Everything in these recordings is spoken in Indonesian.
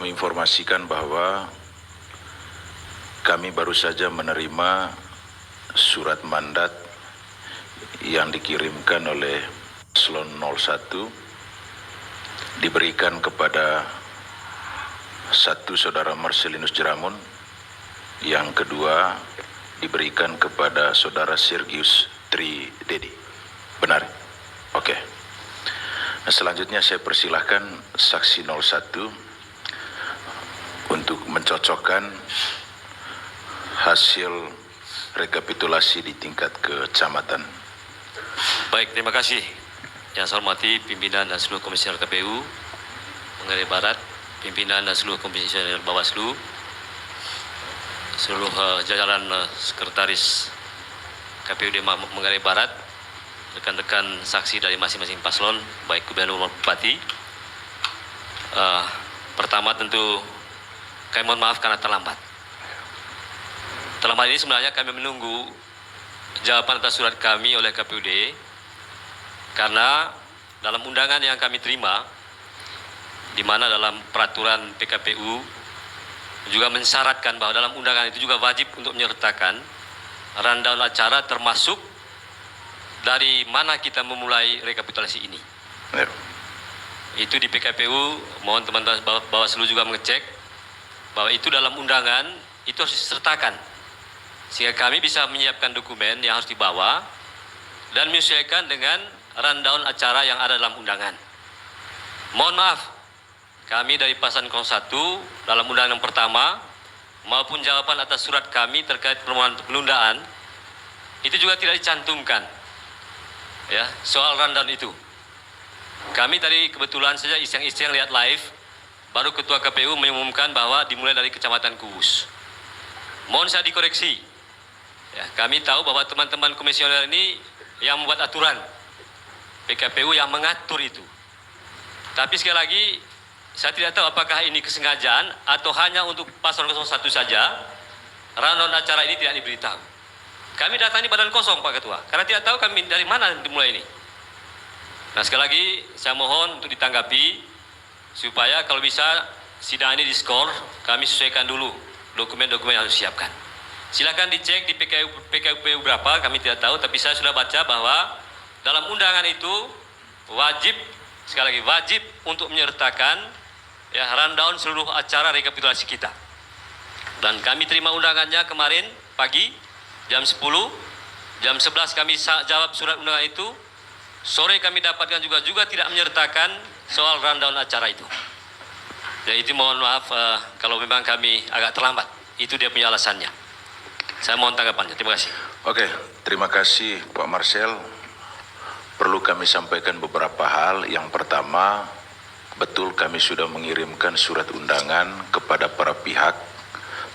menginformasikan bahwa kami baru saja menerima surat mandat yang dikirimkan oleh Paslon 01 diberikan kepada satu saudara Marcelinus Jeramun, yang kedua diberikan kepada saudara Sergius Tridedi. Benar? Oke. Nah, selanjutnya saya persilahkan saksi 01 untuk mencocokkan hasil rekapitulasi di tingkat kecamatan. Baik, terima kasih. Yang saya hormati pimpinan dan seluruh komisioner KPU Manggarai Barat, pimpinan dan seluruh komisioner Bawaslu, seluruh jajaran sekretaris KPUD Manggarai Barat, rekan-rekan saksi dari masing-masing paslon, baik gubernur maupun bupati. Pertama tentu kami mohon maaf karena terlambat. Dalam hal ini sebenarnya kami menunggu jawaban atas surat kami oleh KPUD, karena dalam undangan yang kami terima, di mana dalam peraturan PKPU juga mensyaratkan bahwa dalam undangan itu juga wajib untuk menyertakan rundown acara termasuk dari mana kita memulai rekapitulasi ini. Ya. Itu di PKPU, mohon teman-teman Bawaslu juga mengecek bahwa itu dalam undangan itu harus disertakan, sehingga kami bisa menyiapkan dokumen yang harus dibawa dan menyesuaikan dengan rundown acara yang ada dalam undangan. Mohon maaf, kami dari Paslon 01 dalam undangan yang pertama maupun jawaban atas surat kami terkait permohonan penundaan itu juga tidak dicantumkan ya soal rundown itu. Kami tadi kebetulan saja iseng-iseng lihat live, baru Ketua KPU mengumumkan bahwa dimulai dari Kecamatan Kuwus. Mohon saya dikoreksi. Ya, kami tahu bahwa teman-teman komisioner ini yang membuat aturan, PKPU yang mengatur itu. Tapi sekali lagi, saya tidak tahu apakah ini kesengajaan atau hanya untuk Paslon 01 saja, rundown acara ini tidak diberitahu. Kami datang di badan kosong Pak Ketua, karena tidak tahu kami dari mana dimulai ini. Nah, sekali lagi saya mohon untuk ditanggapi, supaya kalau bisa sidang ini diskor, kami sesuaikan dulu dokumen-dokumen yang harus disiapkan. Silakan dicek di PKPU berapa, kami tidak tahu, tapi saya sudah baca bahwa dalam undangan itu wajib, sekali lagi wajib untuk menyertakan ya rundown seluruh acara rekapitulasi kita. Dan kami terima undangannya kemarin pagi jam 10, jam 11 kami jawab surat undangan itu. Sore kami dapatkan juga tidak menyertakan soal rundown acara itu. Ya, itu mohon maaf kalau memang kami agak terlambat. Itu dia punya alasannya. Saya mohon tanggapannya. Terima kasih. Oke, terima kasih Pak Marcel. Perlu kami sampaikan beberapa hal. Yang pertama, betul kami sudah mengirimkan surat undangan kepada para pihak,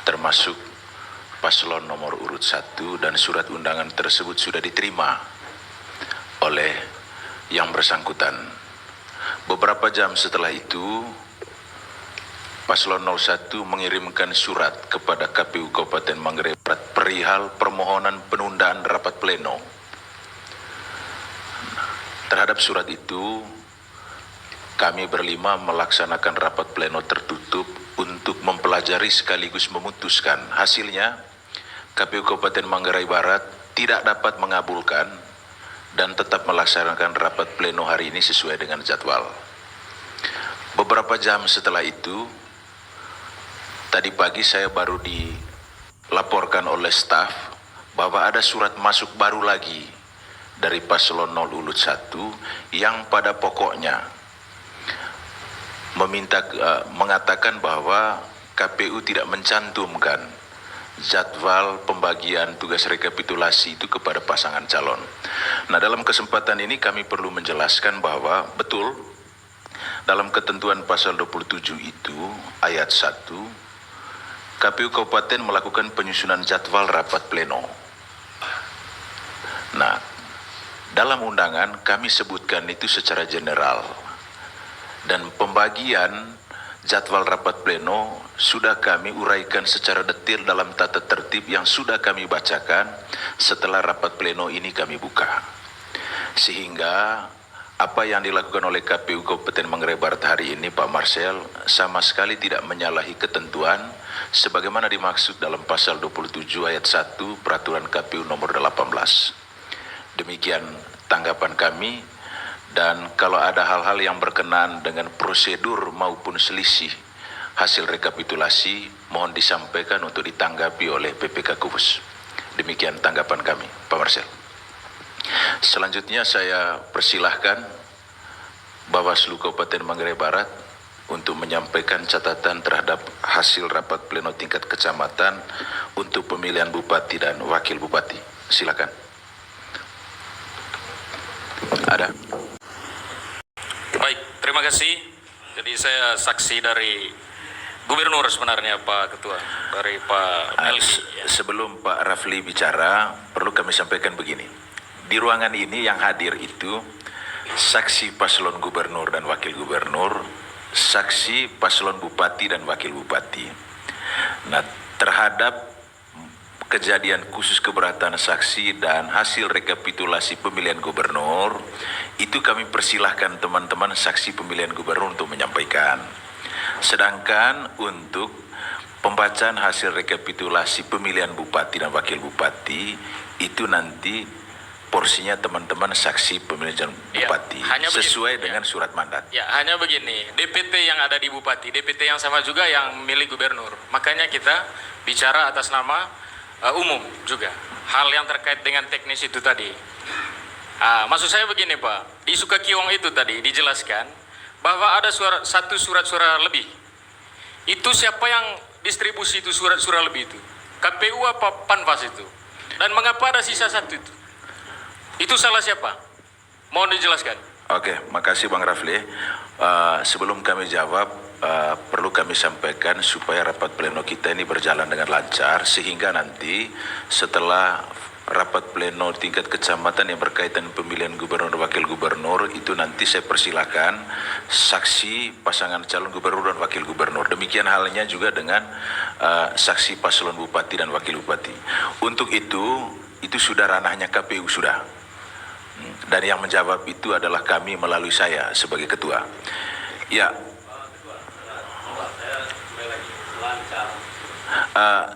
termasuk paslon nomor urut 1, dan surat undangan tersebut sudah diterima oleh yang bersangkutan. Beberapa jam setelah itu, Paslon 01 mengirimkan surat kepada KPU Kabupaten Manggarai Barat perihal permohonan penundaan rapat pleno. Terhadap surat itu, kami berlima melaksanakan rapat pleno tertutup untuk mempelajari sekaligus memutuskan. Hasilnya, KPU Kabupaten Manggarai Barat tidak dapat mengabulkan dan tetap melaksanakan rapat pleno hari ini sesuai dengan jadwal. Beberapa jam setelah itu, tadi pagi saya baru dilaporkan oleh staf bahwa ada surat masuk baru lagi dari Paslon 01 yang pada pokoknya mengatakan bahwa KPU tidak mencantumkan jadwal pembagian tugas rekapitulasi itu kepada pasangan calon. Nah, dalam kesempatan ini kami perlu menjelaskan bahwa betul dalam ketentuan pasal 27 itu ayat 1, KPU Kabupaten melakukan penyusunan jadwal rapat pleno. Nah, dalam undangan kami sebutkan itu secara general. Dan pembagian jadwal rapat pleno sudah kami uraikan secara detail dalam tata tertib yang sudah kami bacakan setelah rapat pleno ini kami buka. Sehingga apa yang dilakukan oleh KPU Kabupaten Manggarai Barat hari ini, Pak Marcel, sama sekali tidak menyalahi ketentuan sebagaimana dimaksud dalam pasal 27 ayat 1 Peraturan KPU nomor 18. Demikian tanggapan kami, dan kalau ada hal-hal yang berkenaan dengan prosedur maupun selisih hasil rekapitulasi, mohon disampaikan untuk ditanggapi oleh PPK Kuvus. Demikian tanggapan kami, Pak Marcel. Selanjutnya saya persilahkan Bawaslu Kabupaten Manggarai Barat untuk menyampaikan catatan terhadap hasil rapat pleno tingkat kecamatan untuk pemilihan bupati dan wakil bupati. Silakan. Ada. Baik, terima kasih. Jadi saya saksi dari Gubernur sebenarnya Pak Ketua, dari Pak Melki. Sebelum Pak Rafli bicara, perlu kami sampaikan begini. Di ruangan ini yang hadir itu saksi paslon gubernur dan wakil gubernur, saksi paslon bupati dan wakil bupati. Nah, terhadap kejadian khusus keberatan saksi dan hasil rekapitulasi pemilihan gubernur, itu kami persilahkan teman-teman saksi pemilihan gubernur untuk menyampaikan. Sedangkan untuk pembacaan hasil rekapitulasi pemilihan bupati dan wakil bupati, itu nanti porsinya teman-teman saksi pemilihan bupati sesuai dengan surat mandat. Ya, hanya begini, DPT yang ada di bupati, DPT yang sama juga yang milik gubernur. Makanya kita bicara atas nama umum juga. Hal yang terkait dengan teknis itu tadi. Maksud saya begini Pak, di Sukakiwong itu tadi dijelaskan bahwa ada satu surat suara lebih. Itu siapa yang distribusi itu surat-surat lebih itu? KPU apa Panwas itu? Dan mengapa ada sisa satu itu? Itu salah siapa? Mohon dijelaskan. Oke, makasih Bang Rafli. Sebelum kami jawab, perlu kami sampaikan supaya rapat pleno kita ini berjalan dengan lancar, sehingga nanti setelah rapat pleno tingkat kecamatan yang berkaitan pemilihan gubernur dan wakil gubernur, itu nanti saya persilakan saksi pasangan calon gubernur dan wakil gubernur. Demikian halnya juga dengan saksi paslon bupati dan wakil bupati. Untuk itu sudah ranahnya KPU sudah. Dan yang menjawab itu adalah kami melalui saya sebagai ketua. Ya.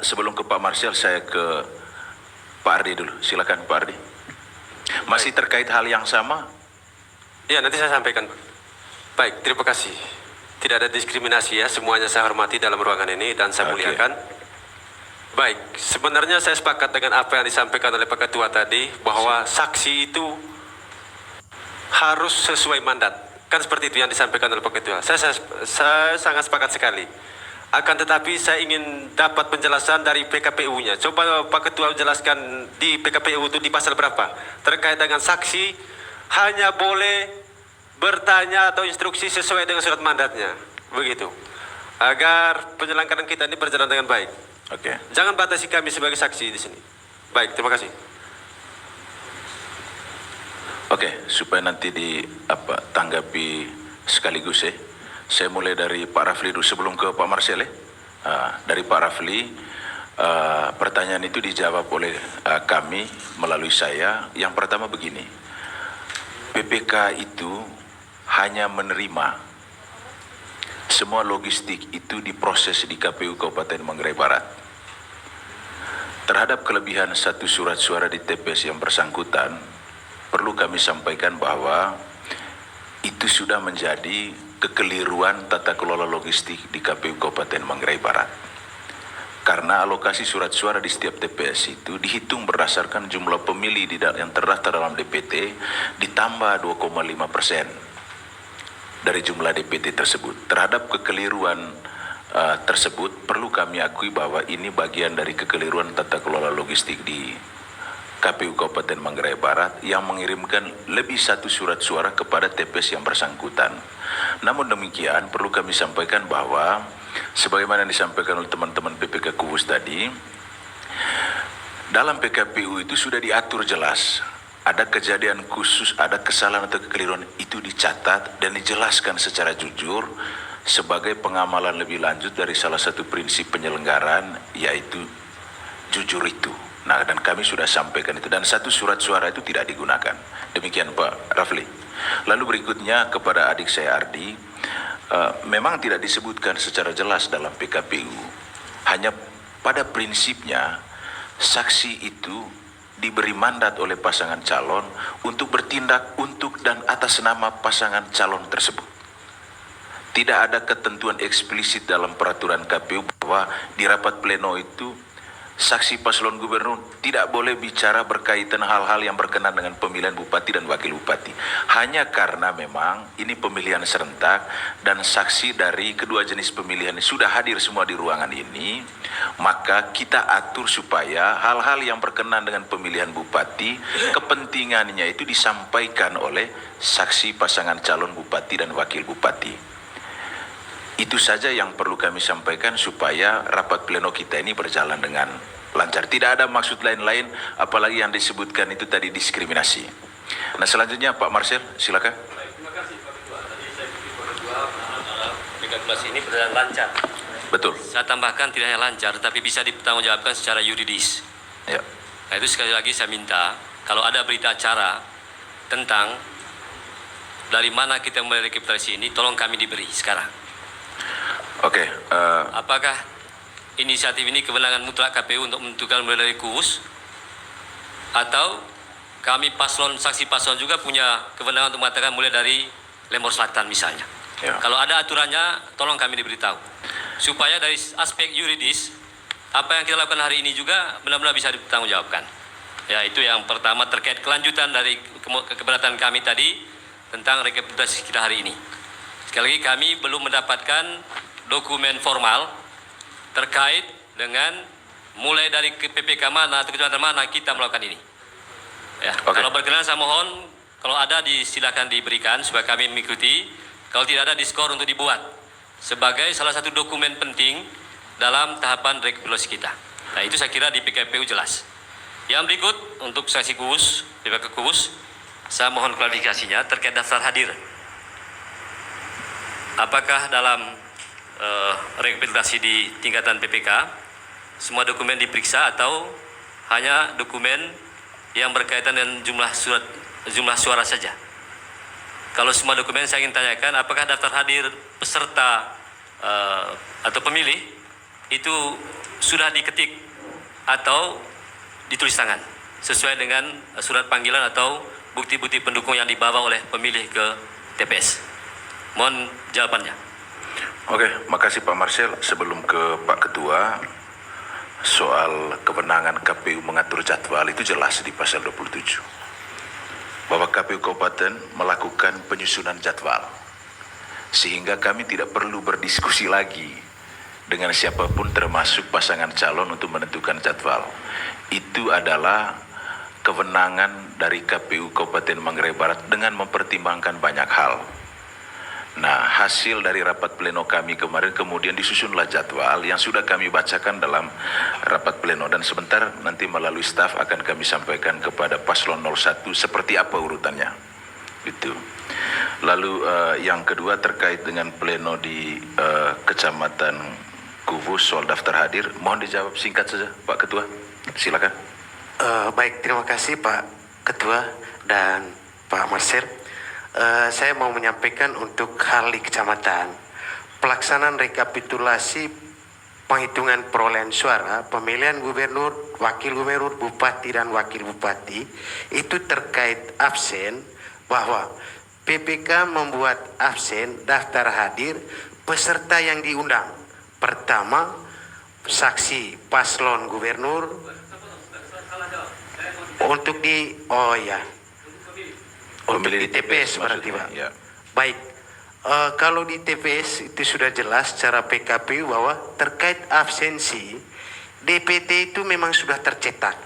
Sebelum ke Pak Marcel, saya ke Pak Ardi dulu. Silakan Pak Ardi. Masih terkait hal yang sama? Ya, nanti saya sampaikan. Baik, terima kasih. Tidak ada diskriminasi ya, semuanya saya hormati dalam ruangan ini dan saya muliakan. Baik, sebenarnya saya sepakat dengan apa yang disampaikan oleh Pak Ketua tadi, bahwa saksi itu harus sesuai mandat. Kan seperti itu yang disampaikan oleh Pak Ketua. Saya sangat sepakat sekali. Akan tetapi saya ingin dapat penjelasan dari PKPU-nya. Coba Pak Ketua jelaskan di PKPU itu di pasal berapa terkait dengan saksi hanya boleh bertanya atau instruksi sesuai dengan surat mandatnya. Begitu. Agar penyelenggaraan kita ini berjalan dengan baik. Oke. Jangan batasi kami sebagai saksi di sini. Baik, terima kasih. Oke, supaya nanti tanggapi sekaligus ya. Saya mulai dari Pak Rafli dulu sebelum ke Pak Marcel ya. Dari Pak Rafli, pertanyaan itu dijawab oleh kami melalui saya. Yang pertama begini, PPK itu hanya menerima semua logistik itu diproses di KPU Kabupaten Manggarai Barat. Terhadap kelebihan satu surat suara di TPS yang bersangkutan, perlu kami sampaikan bahwa itu sudah menjadi kekeliruan tata kelola logistik di KPU Kabupaten Manggarai Barat. Karena alokasi surat suara di setiap TPS itu dihitung berdasarkan jumlah pemilih yang terdaftar dalam DPT ditambah 2,5% dari jumlah DPT tersebut. Terhadap kekeliruan tersebut perlu kami akui bahwa ini bagian dari kekeliruan tata kelola logistik di KPU Kabupaten Manggarai Barat yang mengirimkan lebih satu surat suara kepada TPS yang bersangkutan. Namun demikian perlu kami sampaikan bahwa sebagaimana disampaikan oleh teman-teman PPK Kuvus tadi, dalam PKPU itu sudah diatur jelas. Ada kejadian khusus, ada kesalahan atau kekeliruan itu dicatat dan dijelaskan secara jujur sebagai pengamalan lebih lanjut dari salah satu prinsip penyelenggaraan, yaitu jujur itu. Nah, dan kami sudah sampaikan itu, dan satu surat suara itu tidak digunakan. Demikian Pak Rafli. Lalu berikutnya kepada adik saya Ardi, memang tidak disebutkan secara jelas dalam PKPU. Hanya pada prinsipnya saksi itu diberi mandat oleh pasangan calon untuk bertindak untuk dan atas nama pasangan calon tersebut. Tidak ada ketentuan eksplisit dalam peraturan KPU bahwa di rapat pleno itu saksi paslon gubernur tidak boleh bicara berkaitan hal-hal yang berkenaan dengan pemilihan bupati dan wakil bupati. Hanya karena memang ini pemilihan serentak dan saksi dari kedua jenis pemilihan ini sudah hadir semua di ruangan ini, maka kita atur supaya hal-hal yang berkenaan dengan pemilihan bupati, kepentingannya itu disampaikan oleh saksi pasangan calon bupati dan wakil bupati. Itu saja yang perlu kami sampaikan supaya rapat pleno kita ini berjalan dengan lancar. Tidak ada maksud lain-lain, apalagi yang disebutkan itu tadi diskriminasi. Nah, selanjutnya Pak Marcel, silakan. Terima kasih Pak Ketua. Tadi saya pikir Pak Ketua rekapitulasi ini berjalan lancar. Betul. Saya tambahkan tidak hanya lancar, tapi bisa dipertanggungjawabkan secara yuridis. Ya. Nah, itu sekali lagi saya minta, kalau ada berita acara tentang dari mana kita mulai rekapitulasi ini, tolong kami diberi sekarang. Oke. Apakah inisiatif ini kewenangan mutlak KPU untuk menentukan mulai dari KUS, atau kami paslon, saksi paslon juga punya kewenangan untuk mengatakan mulai dari Lembor Selatan misalnya. Ya. Kalau ada aturannya, tolong kami diberitahu. Supaya dari aspek yuridis, apa yang kita lakukan hari ini juga benar-benar bisa dipertanggungjawabkan. Ya, itu yang pertama terkait kelanjutan dari keberatan kami tadi tentang rekapitulasi kita hari ini. Sekali lagi kami belum mendapatkan dokumen formal terkait dengan mulai dari PPK mana atau kecamatan mana kita melakukan ini. Ya, kalau berkenan saya mohon kalau ada silakan diberikan supaya kami mengikuti. Kalau tidak ada diskor untuk dibuat sebagai salah satu dokumen penting dalam tahapan rekapitulasi kita. Nah, itu saya kira di PKPU jelas. Yang berikut untuk saksi KUS, PPK KUS, saya mohon klarifikasinya terkait daftar hadir. Apakah dalam rekapitulasi di tingkatan PPK semua dokumen diperiksa atau hanya dokumen yang berkaitan dengan jumlah suara saja? Kalau semua dokumen saya ingin tanyakan, apakah daftar hadir peserta atau pemilih itu sudah diketik atau ditulis tangan sesuai dengan surat panggilan atau bukti-bukti pendukung yang dibawa oleh pemilih ke TPS? Mohon jawabannya. Oke, makasih Pak Marcel. Sebelum ke Pak Ketua, soal kewenangan KPU mengatur jadwal itu jelas di pasal 27. Bahwa KPU Kabupaten melakukan penyusunan jadwal. Sehingga kami tidak perlu berdiskusi lagi dengan siapapun termasuk pasangan calon untuk menentukan jadwal. Itu adalah kewenangan dari KPU Kabupaten Manggarai Barat dengan mempertimbangkan banyak hal. Nah, hasil dari rapat pleno kami kemarin kemudian disusunlah jadwal yang sudah kami bacakan dalam rapat pleno, dan sebentar nanti melalui staf akan kami sampaikan kepada paslon 01 seperti apa urutannya. Itu. Lalu yang kedua terkait dengan pleno di Kecamatan Kuvus soal daftar hadir, mohon dijawab singkat saja Pak Ketua. Silakan. Baik, terima kasih Pak Ketua dan Pak Marcel. Saya mau menyampaikan untuk hal di kecamatan, pelaksanaan rekapitulasi penghitungan perolehan suara pemilihan gubernur, wakil gubernur, bupati dan wakil bupati itu terkait absen, bahwa PPK membuat absen daftar hadir peserta yang diundang. Pertama, saksi paslon gubernur untuk untuk di TPS berarti Pak. Ya. Baik, kalau di TPS itu sudah jelas secara PKPU bahwa terkait absensi DPT itu memang sudah tercetak,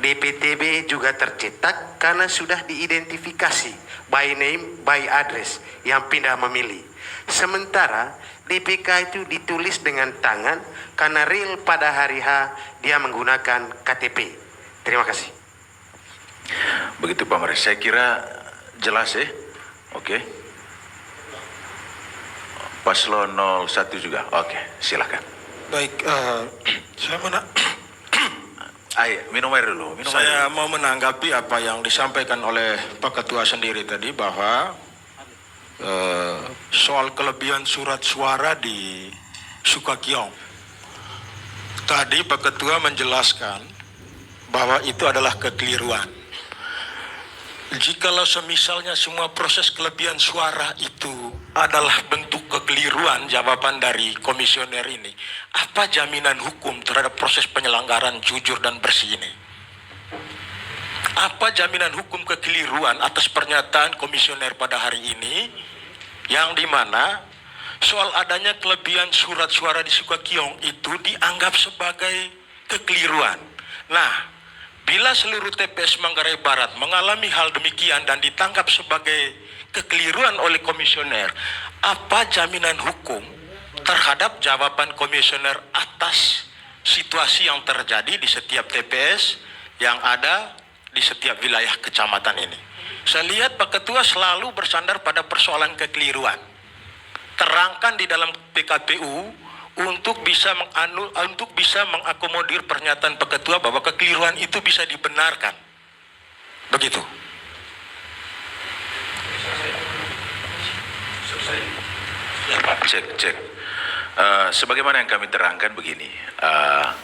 DPTB juga tercetak karena sudah diidentifikasi by name, by address yang pindah memilih. Sementara DPK itu ditulis dengan tangan karena real pada hari H dia menggunakan KTP. Terima kasih. Begitu Pak Maris, saya kira jelas ya. Oke. Paslon 01 juga. Oke, silakan. Baik, saya Ayo, minum air dulu. Minum air Saya dulu. mau menanggapi apa yang disampaikan oleh Pak Ketua sendiri tadi bahwa soal kelebihan surat suara di Sukakiong. Tadi Pak Ketua menjelaskan bahwa itu adalah kekeliruan. Jikalau semisalnya semua proses kelebihan suara itu adalah bentuk kekeliruan jawaban dari komisioner ini, apa jaminan hukum terhadap proses penyelenggaraan jujur dan bersih ini? Apa jaminan hukum kekeliruan atas pernyataan komisioner pada hari ini, yang dimana soal adanya kelebihan surat suara di Sukakiong itu dianggap sebagai kekeliruan. Nah, bila seluruh TPS Manggarai Barat mengalami hal demikian dan ditangkap sebagai kekeliruan oleh komisioner, apa jaminan hukum terhadap jawaban komisioner atas situasi yang terjadi di setiap TPS yang ada di setiap wilayah kecamatan ini? Saya lihat Pak Ketua selalu bersandar pada persoalan kekeliruan. Terangkan di dalam PKPU untuk bisa mengakomodir pernyataan Pak Ketua bahwa kekeliruan itu bisa dibenarkan. Begitu. Cek. Sebagaimana yang kami terangkan begini,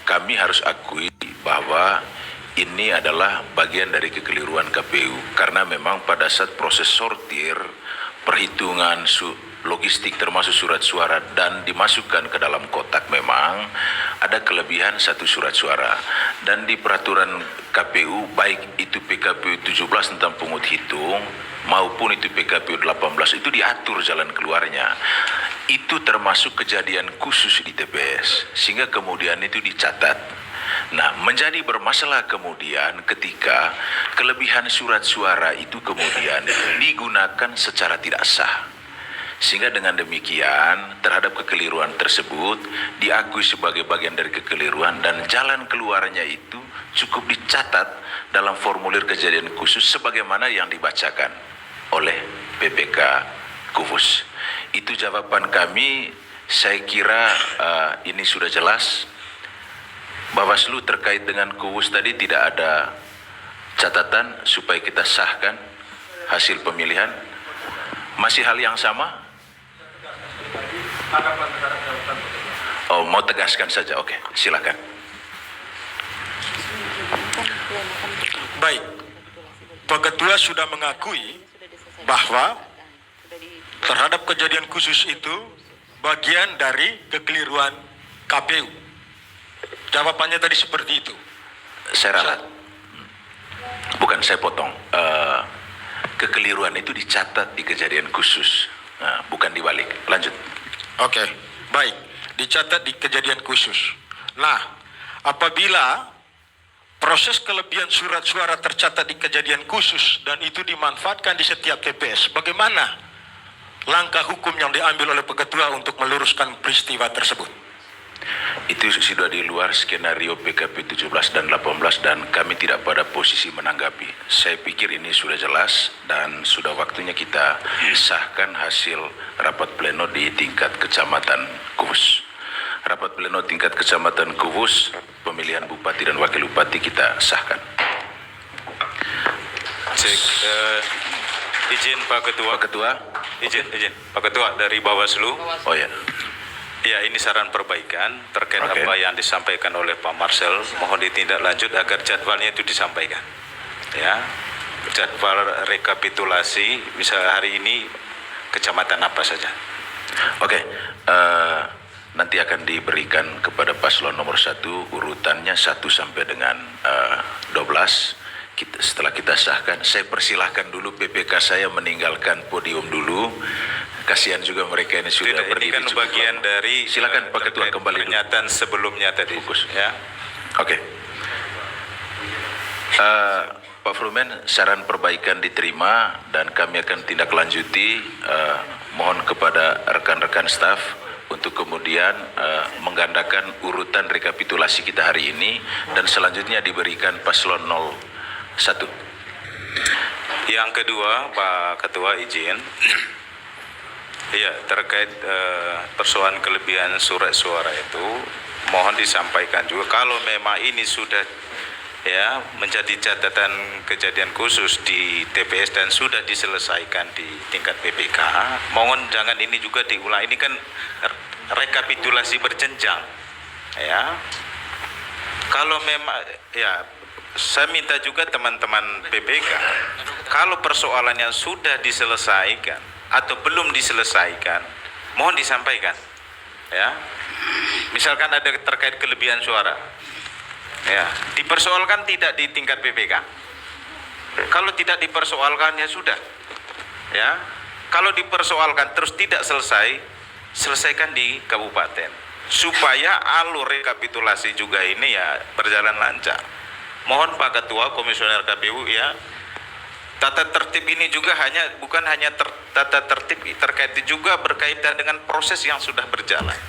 kami harus akui bahwa ini adalah bagian dari kekeliruan KPU karena memang pada saat proses sortir, perhitungan logistik termasuk surat suara dan dimasukkan ke dalam kotak memang ada kelebihan satu surat suara, dan di peraturan KPU baik itu PKPU 17 tentang pungut hitung maupun itu PKPU 18 itu diatur jalan keluarnya. Itu termasuk kejadian khusus di TPS sehingga kemudian itu dicatat. Nah, menjadi bermasalah kemudian ketika kelebihan surat suara itu kemudian digunakan secara tidak sah. Sehingga dengan demikian terhadap kekeliruan tersebut diakui sebagai bagian dari kekeliruan dan jalan keluarnya itu cukup dicatat dalam formulir kejadian khusus sebagaimana yang dibacakan oleh PPK Kuvus. Itu jawaban kami, saya kira ini sudah jelas. Bawaslu terkait dengan Kuvus tadi tidak ada catatan supaya kita sahkan hasil pemilihan. Masih hal yang sama? Oh, mau tegaskan saja. Oke, silakan. Baik, Pak Ketua sudah mengakui bahwa terhadap kejadian khusus itu bagian dari kekeliruan KPU. Jawabannya tadi seperti itu. Saya ralat. Bukan, saya potong. Kekeliruan itu dicatat di kejadian khusus, bukan dibalik. Lanjut. Oke, baik. Dicatat di kejadian khusus. Nah, apabila proses kelebihan surat suara tercatat di kejadian khusus dan itu dimanfaatkan di setiap TPS, bagaimana langkah hukum yang diambil oleh Pak Ketua untuk meluruskan peristiwa tersebut? Itu sudah di luar skenario PKP 17 dan 18 dan kami tidak pada posisi menanggapi. Saya pikir ini sudah jelas dan sudah waktunya kita sahkan hasil rapat pleno di tingkat kecamatan Kuvus. Rapat pleno tingkat kecamatan Kuvus, pemilihan bupati dan wakil bupati kita sahkan. Cek, izin Pak Ketua. Pak Ketua. Izin. Pak Ketua dari Bawaslu. Oh ya. Ya, ini saran perbaikan terkait Oke. apa yang disampaikan oleh Pak Marcel. Mohon ditindaklanjut agar jadwalnya itu disampaikan. Ya, jadwal rekapitulasi, misalnya hari ini kecamatan apa saja. Oke, nanti akan diberikan kepada paslon nomor 1 urutannya 1 sampai dengan 12. Setelah kita sahkan, saya persilahkan dulu PPK saya meninggalkan podium dulu. Kasihan juga mereka ini sudah Tidak, ini berdiri kan cukup bagian lama. dari Silakan Pak Ketua terkait kembali dulu. pernyataan sebelumnya tadi. Fokus. Ya. Oke. Pak Frumen, saran perbaikan diterima dan kami akan tindak lanjuti. Mohon kepada rekan-rekan staf untuk kemudian menggandakan urutan rekapitulasi kita hari ini dan selanjutnya diberikan paslon 01. Yang kedua, Pak Ketua izin. Ya, terkait persoalan kelebihan surat suara itu mohon disampaikan juga kalau memang ini sudah ya menjadi catatan kejadian khusus di TPS dan sudah diselesaikan di tingkat PPK. Mohon jangan ini juga diulang. Ini kan rekapitulasi berjenjang, ya. Kalau memang ya, saya minta juga teman-teman PPK, kalau persoalannya sudah diselesaikan atau belum diselesaikan, mohon disampaikan, ya. Misalkan ada terkait kelebihan suara, ya, dipersoalkan tidak di tingkat PPK. Kalau tidak dipersoalkan ya sudah, ya. Kalau dipersoalkan terus tidak selesai, selesaikan di kabupaten supaya alur rekapitulasi juga ini ya berjalan lancar. Mohon Pak Ketua Komisioner KPU, ya, tata tertib ini juga bukan hanya tata tertib terkait juga berkaitan dengan proses yang sudah berjalan.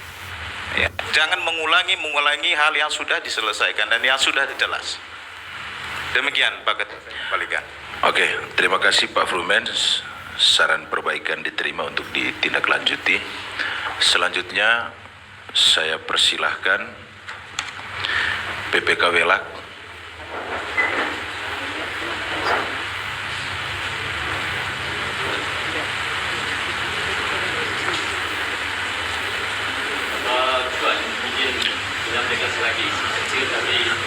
Ya, jangan mengulangi hal yang sudah diselesaikan dan yang sudah jelas. Demikian Pak Ketua, kembalikan. Oke, terima kasih Pak Frumens. Saran perbaikan diterima untuk ditindaklanjuti. Selanjutnya saya persilahkan PPK Welak.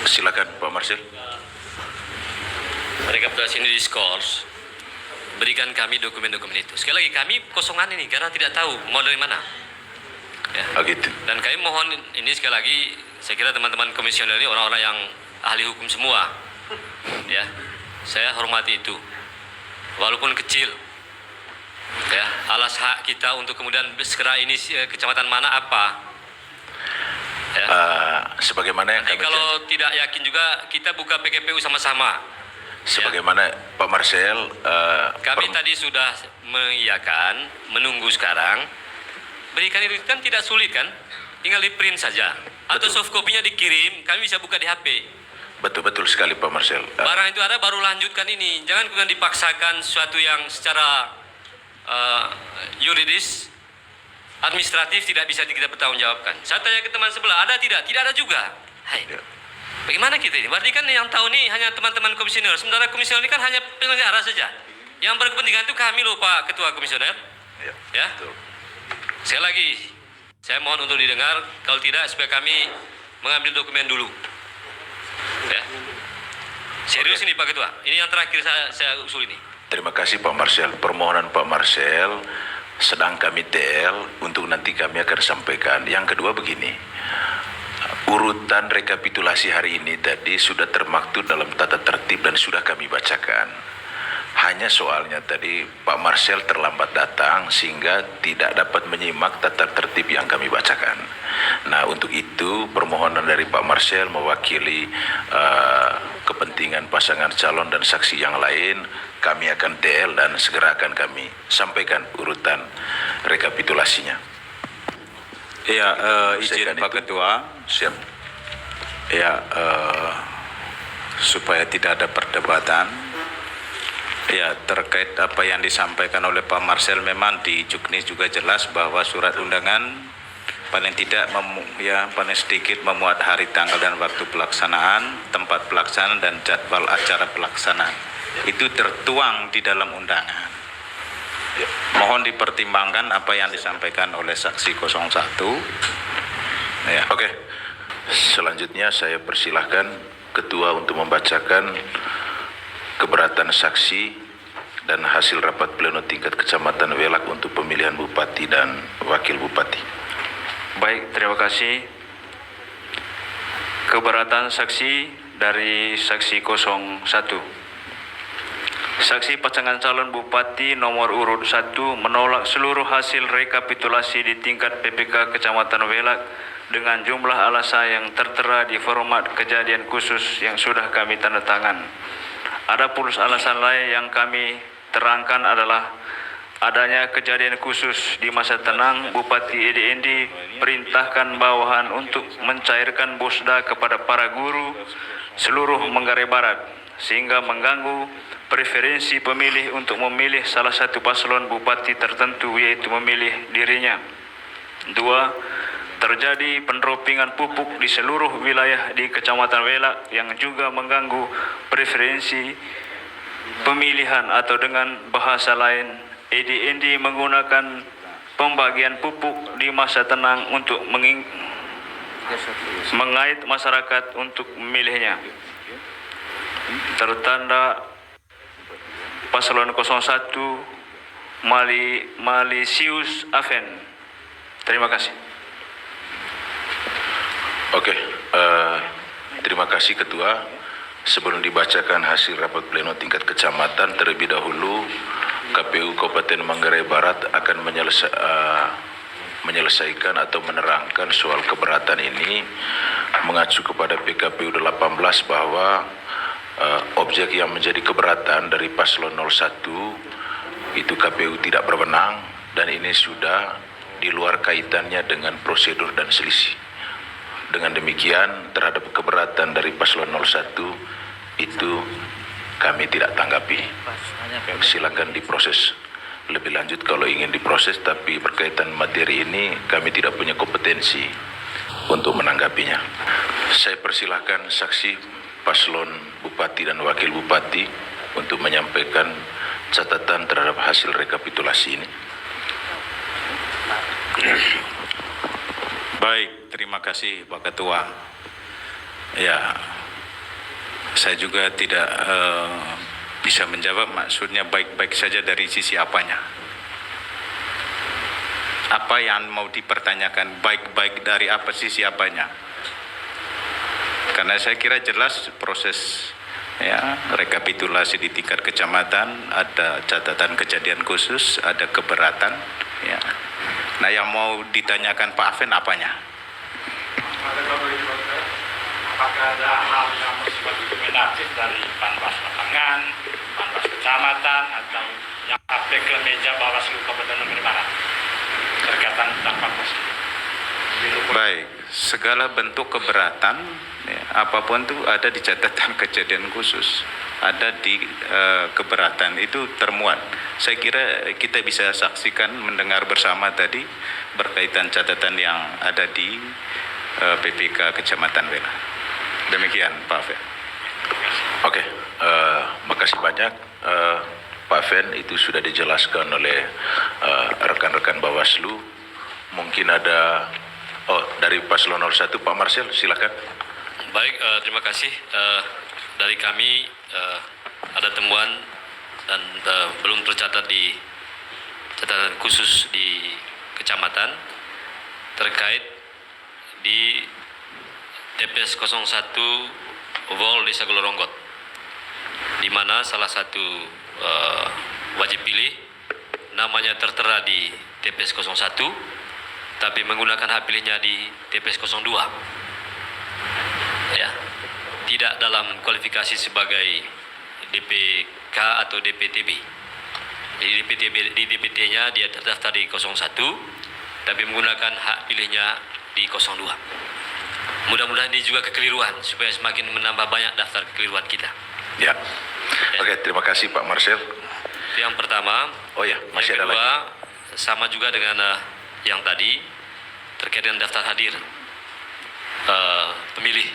Silakan Pak Marcel. Rekapitulasi ini diskors, berikan kami dokumen-dokumen itu. Sekali lagi kami kosongan ini karena tidak tahu mau dari mana. Ya. Oh gitu. Dan kami mohon ini sekali lagi, saya kira teman-teman komisioner ini orang-orang yang ahli hukum semua. Ya, saya hormati itu. Walaupun kecil. Ya, alas hak kita untuk kemudian segera ini kecamatan mana apa. Ya. Sebagaimana yang Jadi kami kalau tidak yakin juga kita buka PKPU sama-sama. sebagaimana Pak Marcel Kami tadi sudah mengiyakan, menunggu sekarang. Berikan itu kan tidak sulit kan? Tinggal di print saja. Atau soft copy-nya dikirim, kami bisa buka di HP. betul sekali Pak Marcel. Barang itu ada baru lanjutkan ini. Jangan kemudian dipaksakan sesuatu yang secara yuridis, administratif tidak bisa kita bertanggungjawabkan. Saya tanya ke teman sebelah, ada tidak? Tidak ada juga. Hai. Bagaimana kita ini? Berarti kan yang tahu ini hanya teman-teman komisioner. Sementara komisioner ini kan hanya penyelenggara saja. Yang berkepentingan itu kami loh Pak Ketua Komisioner. Ya. Betul. Sekali lagi, saya mohon untuk didengar. Kalau tidak, supaya kami mengambil dokumen dulu. Ya. Serius ini Pak Ketua. Ini yang terakhir saya usul ini. Terima kasih Pak Marcel. Permohonan Pak Marcel sedang kami TL untuk nanti kami akan sampaikan. Yang kedua begini, urutan rekapitulasi hari ini tadi sudah termaktub dalam tata tertib dan sudah kami bacakan. Hanya soalnya tadi Pak Marcel terlambat datang sehingga tidak dapat menyimak tata tertib yang kami bacakan. Nah, untuk itu permohonan dari Pak Marcel mewakili kepentingan pasangan calon dan saksi yang lain, kami akan TL dan segera akan kami sampaikan urutan rekapitulasinya. Iya, izin Selesaikan Pak itu. Ketua. Siap. Ya, supaya tidak ada perdebatan. Ya, terkait apa yang disampaikan oleh Pak Marcel, memang di Juknis juga jelas bahwa surat undangan paling tidak paling sedikit memuat hari, tanggal dan waktu pelaksanaan, tempat pelaksanaan dan jadwal acara pelaksanaan. Itu tertuang di dalam undangan. Mohon dipertimbangkan apa yang disampaikan oleh saksi 01. Ya. Oke. Selanjutnya saya persilahkan Ketua untuk membacakan keberatan saksi dan hasil rapat pleno tingkat Kecamatan Welak untuk pemilihan Bupati dan Wakil Bupati. Baik, terima kasih. Keberatan saksi dari saksi 01. Saksi pasangan calon Bupati nomor urut 1 menolak seluruh hasil rekapitulasi di tingkat PPK Kecamatan Welak dengan jumlah alasan yang tertera di format kejadian khusus yang sudah kami tanda tangan. Adapun alasan lain yang kami terangkan adalah adanya kejadian khusus di masa tenang Bupati EDND perintahkan bawahan untuk mencairkan bosda kepada para guru seluruh Manggarai Barat sehingga mengganggu preferensi pemilih untuk memilih salah satu paslon bupati tertentu yaitu memilih dirinya. 2. terjadi penropingan pupuk di seluruh wilayah di Kecamatan Welak yang juga mengganggu preferensi pemilihan, atau dengan bahasa lain, EDND menggunakan pembagian pupuk di masa tenang untuk mengait masyarakat untuk memilihnya. Tertanda Paslon 01 Malisius Aven. Terima kasih. Oke, terima kasih Ketua. Sebelum dibacakan hasil rapat pleno tingkat kecamatan, terlebih dahulu KPU Kabupaten Manggarai Barat akan menyelesaikan atau menerangkan soal keberatan ini mengacu kepada PKPU 18 bahwa objek yang menjadi keberatan dari paslon 01 itu KPU tidak berwenang, dan ini sudah di luar kaitannya dengan prosedur dan selisih. Dengan demikian, terhadap keberatan dari paslon 01 itu kami tidak tanggapi. Silakan diproses lebih lanjut kalau ingin diproses, tapi berkaitan materi ini kami tidak punya kompetensi untuk menanggapinya. Saya persilahkan saksi paslon Bupati dan Wakil Bupati untuk menyampaikan catatan terhadap hasil rekapitulasi ini. Baik, terima kasih Pak Ketua. Ya, saya juga tidak bisa menjawab maksudnya baik-baik saja dari sisi apanya. Apa yang mau dipertanyakan baik-baik dari apa sisi apanya? Karena saya kira jelas proses ya rekapitulasi di tingkat kecamatan, ada catatan kejadian khusus, ada keberatan ya. Nah, yang mau ditanyakan Pak Aven apanya? Apakah ada hal yang bersifat diskriminatif dari Panwas Lapangan, Panwas Kecamatan, atau yang sampai ke meja Bawaslu Kabupaten Manggarai Barat terkaitan dampak positif? Baik, segala bentuk keberatan ya, apapun itu ada di catatan kejadian khusus, ada di keberatan itu termuat. Saya kira kita bisa saksikan, mendengar bersama tadi berkaitan catatan yang ada di PPK Kecamatan Wela. Demikian Pak Fen. Oke, makasih banyak Pak Fen, itu sudah dijelaskan oleh rekan-rekan Bawaslu. Mungkin ada dari paslon 01 Pak Marcel, silakan. Baik, terima kasih. Dari kami ada temuan dan belum tercatat di catatan khusus di kecamatan terkait di TPS 01 Wol Desa Geloronggot, di mana salah satu wajib pilih namanya tertera di TPS 01 tapi menggunakan hak pilihnya di TPS 02 ya, tidak dalam kualifikasi sebagai DPK atau DPTB. Jadi di DPT-nya dia terdaftar di 01 tapi menggunakan hak pilihnya di 02. Mudah-mudahan ini juga kekeliruan supaya semakin menambah banyak daftar kekeliruan kita. Ya. Oke, terima kasih Pak Marcel. Itu yang pertama. Oh ya, masih yang ada kedua, lagi. sama juga dengan yang tadi terkait dengan daftar hadir pemilih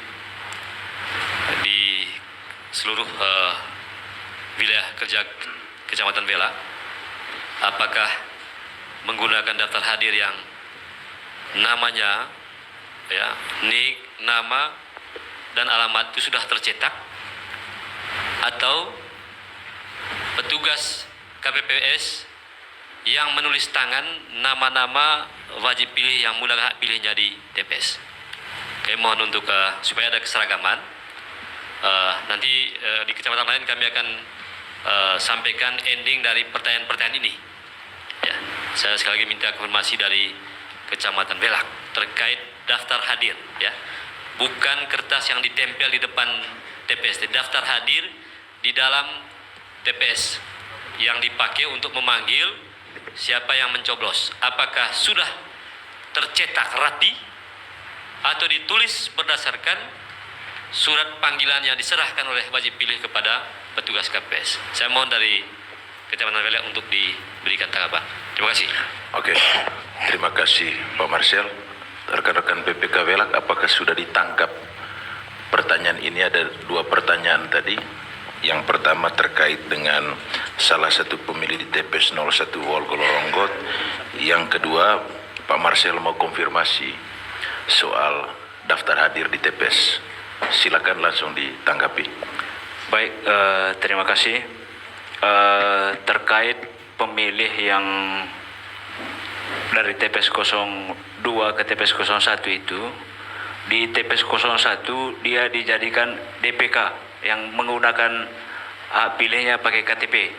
di seluruh wilayah kerja Kecamatan Wela. Apakah menggunakan daftar hadir yang namanya ya, nik, nama dan alamat itu sudah tercetak, atau petugas KPPS yang menulis tangan nama-nama wajib pilih yang menggunakan hak pilihnya di TPS. Oke, mohon untuk supaya ada keseragaman. Nanti di kecamatan lain kami akan sampaikan ending dari pertanyaan-pertanyaan ini. Ya, saya sekali lagi minta konfirmasi dari Kecamatan Welak terkait daftar hadir. Ya, bukan kertas yang ditempel di depan TPS, daftar hadir di dalam TPS yang dipakai untuk memanggil siapa yang mencoblos. Apakah sudah tercetak rapi atau ditulis berdasarkan surat panggilan yang diserahkan oleh wajib pilih kepada petugas KPS. Saya mohon dari Kecamatan Welak untuk diberikan tanggapan. Terima kasih. Oke, terima kasih Pak Marcel. rekan-rekan PPK Welak, apakah sudah ditangkap? Pertanyaan ini ada 2 pertanyaan tadi. Yang pertama terkait dengan salah satu pemilih di TPS 01 Wolgoloronggot. Yang kedua, Pak Marcel mau konfirmasi soal daftar hadir di TPS. Silakan langsung ditanggapi. Baik, terima kasih. Terkait pemilih yang dari TPS 02 ke TPS 01 itu, di TPS 01 dia dijadikan DPK yang menggunakan hak pilihnya pakai KTP.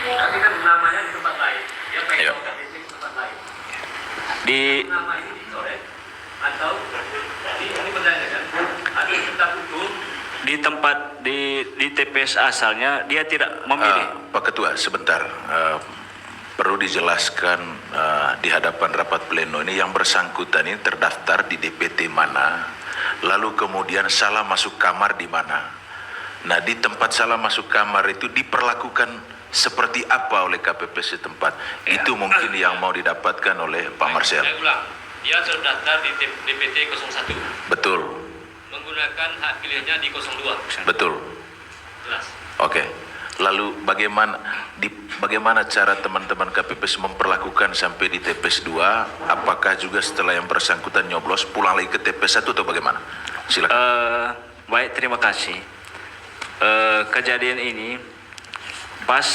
Tapi kan namanya di tempat lain. Dia pakai Ya. KTP di tempat lain. Di Nama ini dicoret atau ini pertanyaan kan? Ada tetap hukum di tempat di TPS asalnya dia tidak memilih. Pak Ketua, sebentar. Perlu dijelaskan di hadapan rapat pleno ini yang bersangkutan ini terdaftar di DPT mana, lalu kemudian salah masuk kamar di mana. Nah, di tempat salah masuk kamar itu diperlakukan seperti apa oleh KPPS setempat? Itu mungkin yang mau didapatkan oleh Pak Marcel. Saya ulang, dia terdaftar di DPT 01, Betul, menggunakan hak pilihnya di 02. betul. Jelas. Oke. Lalu bagaimana cara teman-teman KPPS memperlakukan sampai di TPS 2? Apakah juga setelah yang bersangkutan nyoblos pulang lagi ke TPS 1 atau bagaimana? Silakan. Baik, terima kasih. Kejadian ini pas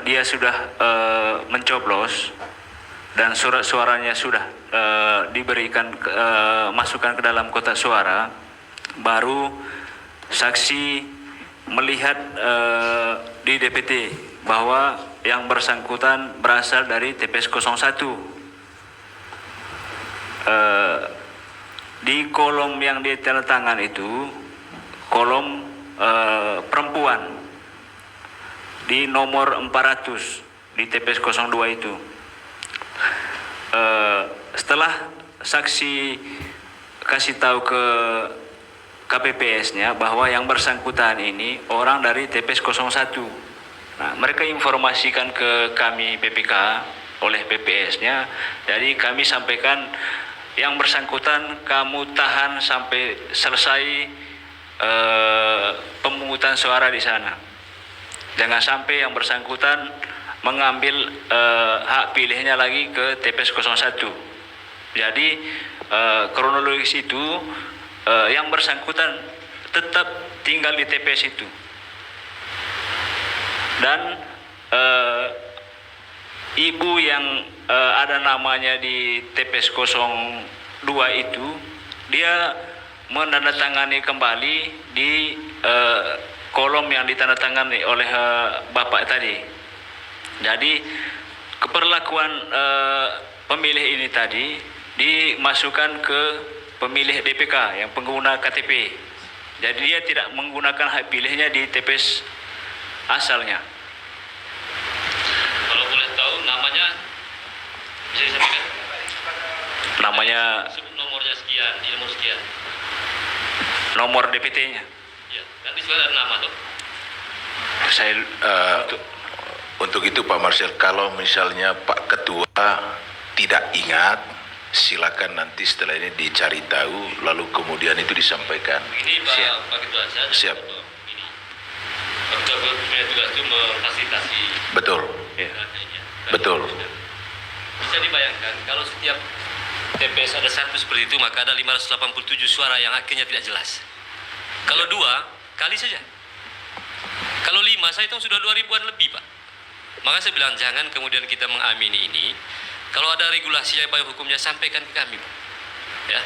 dia sudah mencoblos dan surat suaranya sudah diberikan masukkan ke dalam kotak suara, baru saksi melihat di DPT bahwa yang bersangkutan berasal dari TPS 01. Di kolom yang ditandatangan itu kolom perempuan di nomor 400 di TPS 02 itu. Setelah saksi kasih tahu ke KPPS-nya bahwa yang bersangkutan ini orang dari TPS 01. Nah, mereka informasikan ke kami PPK oleh PPS-nya. Jadi kami sampaikan yang bersangkutan kamu tahan sampai selesai pemungutan suara di sana. Jangan sampai yang bersangkutan mengambil hak pilihnya lagi ke TPS 01. Jadi kronologis itu yang bersangkutan tetap tinggal di TPS itu. Dan ibu yang ada namanya di TPS 02 itu, dia menandatangani kembali di kolom yang ditandatangani oleh Bapak tadi. Jadi keperlakuan pemilih ini tadi dimasukkan ke pemilih DPK yang pengguna KTP. Jadi dia tidak menggunakan hak pilihnya di TPS asalnya. Kalau boleh tahu namanya bisa disampaikan? Namanya, Sebut nomornya sekian, di nomor sekian. nomor DPT-nya. Ya, nanti sudah ada nama tuh. Saya Untuk itu Pak Marcel, kalau misalnya Pak Ketua tidak ingat, silakan nanti setelah ini dicari tahu, lalu kemudian itu disampaikan. Ini Pak Ketua, saya Siap. Ini. Pak Ketua punya tugas itu memfasilitasi. Betul, ya. betul. Bisa dibayangkan kalau setiap TPS ada satu seperti itu, maka ada 587 suara yang akhirnya tidak jelas. Kalau 2 kali saja. Kalau 5 saya hitung sudah 2000-an lebih, Pak. Maka saya bilang jangan kemudian kita mengamini ini. Kalau ada regulasi yang payung hukumnya sampaikan ke kami, Pak. Ya.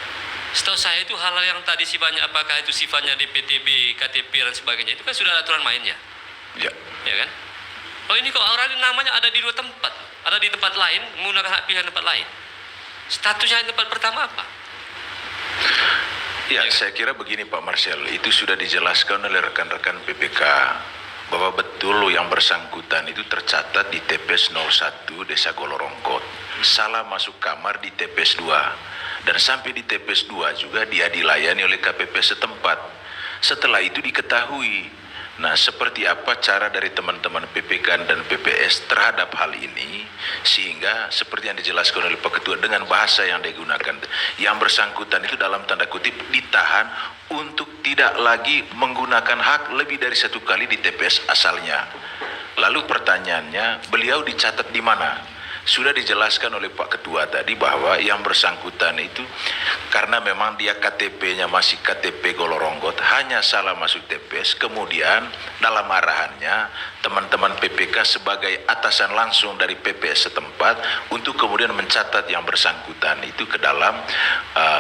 Setahu saya itu hal-hal yang tadi sifatnya, apakah itu sifatnya DPTB, KTP dan sebagainya, itu kan sudah ada aturan mainnya. Ya. Ya kan? Oh, ini kok orang ini namanya ada di 2 tempat. Ada di tempat lain, menggunakan hak pilihan tempat lain. Statusnya di tempat pertama apa? Ya, saya kira begini Pak Marcel, itu sudah dijelaskan oleh rekan-rekan PPK bahwa betul yang bersangkutan itu tercatat di TPS 01 Desa Golorongkot. Salah masuk kamar di TPS 2. Dan sampai di TPS 2 juga dia dilayani oleh KPPS setempat. Setelah itu diketahui Nah, seperti apa cara dari teman-teman PPK dan PPS terhadap hal ini, sehingga seperti yang dijelaskan oleh Pak Ketua dengan bahasa yang digunakan, yang bersangkutan itu dalam tanda kutip ditahan untuk tidak lagi menggunakan hak lebih dari 1 kali di TPS asalnya. Lalu pertanyaannya, beliau dicatat di mana? Sudah dijelaskan oleh Pak Ketua tadi bahwa yang bersangkutan itu karena memang dia KTP-nya masih KTP Goloronggot, hanya salah masuk TPS, kemudian dalam arahannya teman-teman PPK sebagai atasan langsung dari PPS setempat untuk kemudian mencatat yang bersangkutan itu ke dalam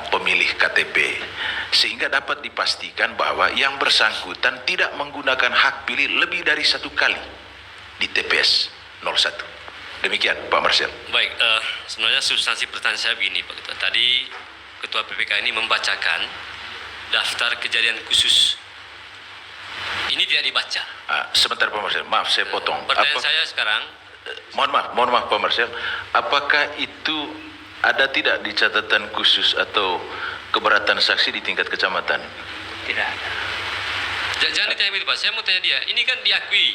pemilih KTP, sehingga dapat dipastikan bahwa yang bersangkutan tidak menggunakan hak pilih lebih dari 1 kali di TPS 01. Demikian Pak Marcel. Baik, sebenarnya substansi pertanyaan saya begini Pak Ketua. Tadi Ketua PPK ini membacakan daftar kejadian khusus. Ini tidak dibaca. Sebentar Pak Marcel, maaf saya potong. Pertanyaan saya sekarang, Mohon maaf Pak Marcel, apakah itu ada tidak di catatan khusus atau keberatan saksi di tingkat kecamatan? Tidak ada. jangan ditanya begitu Pak, saya mau tanya dia, ini kan diakui,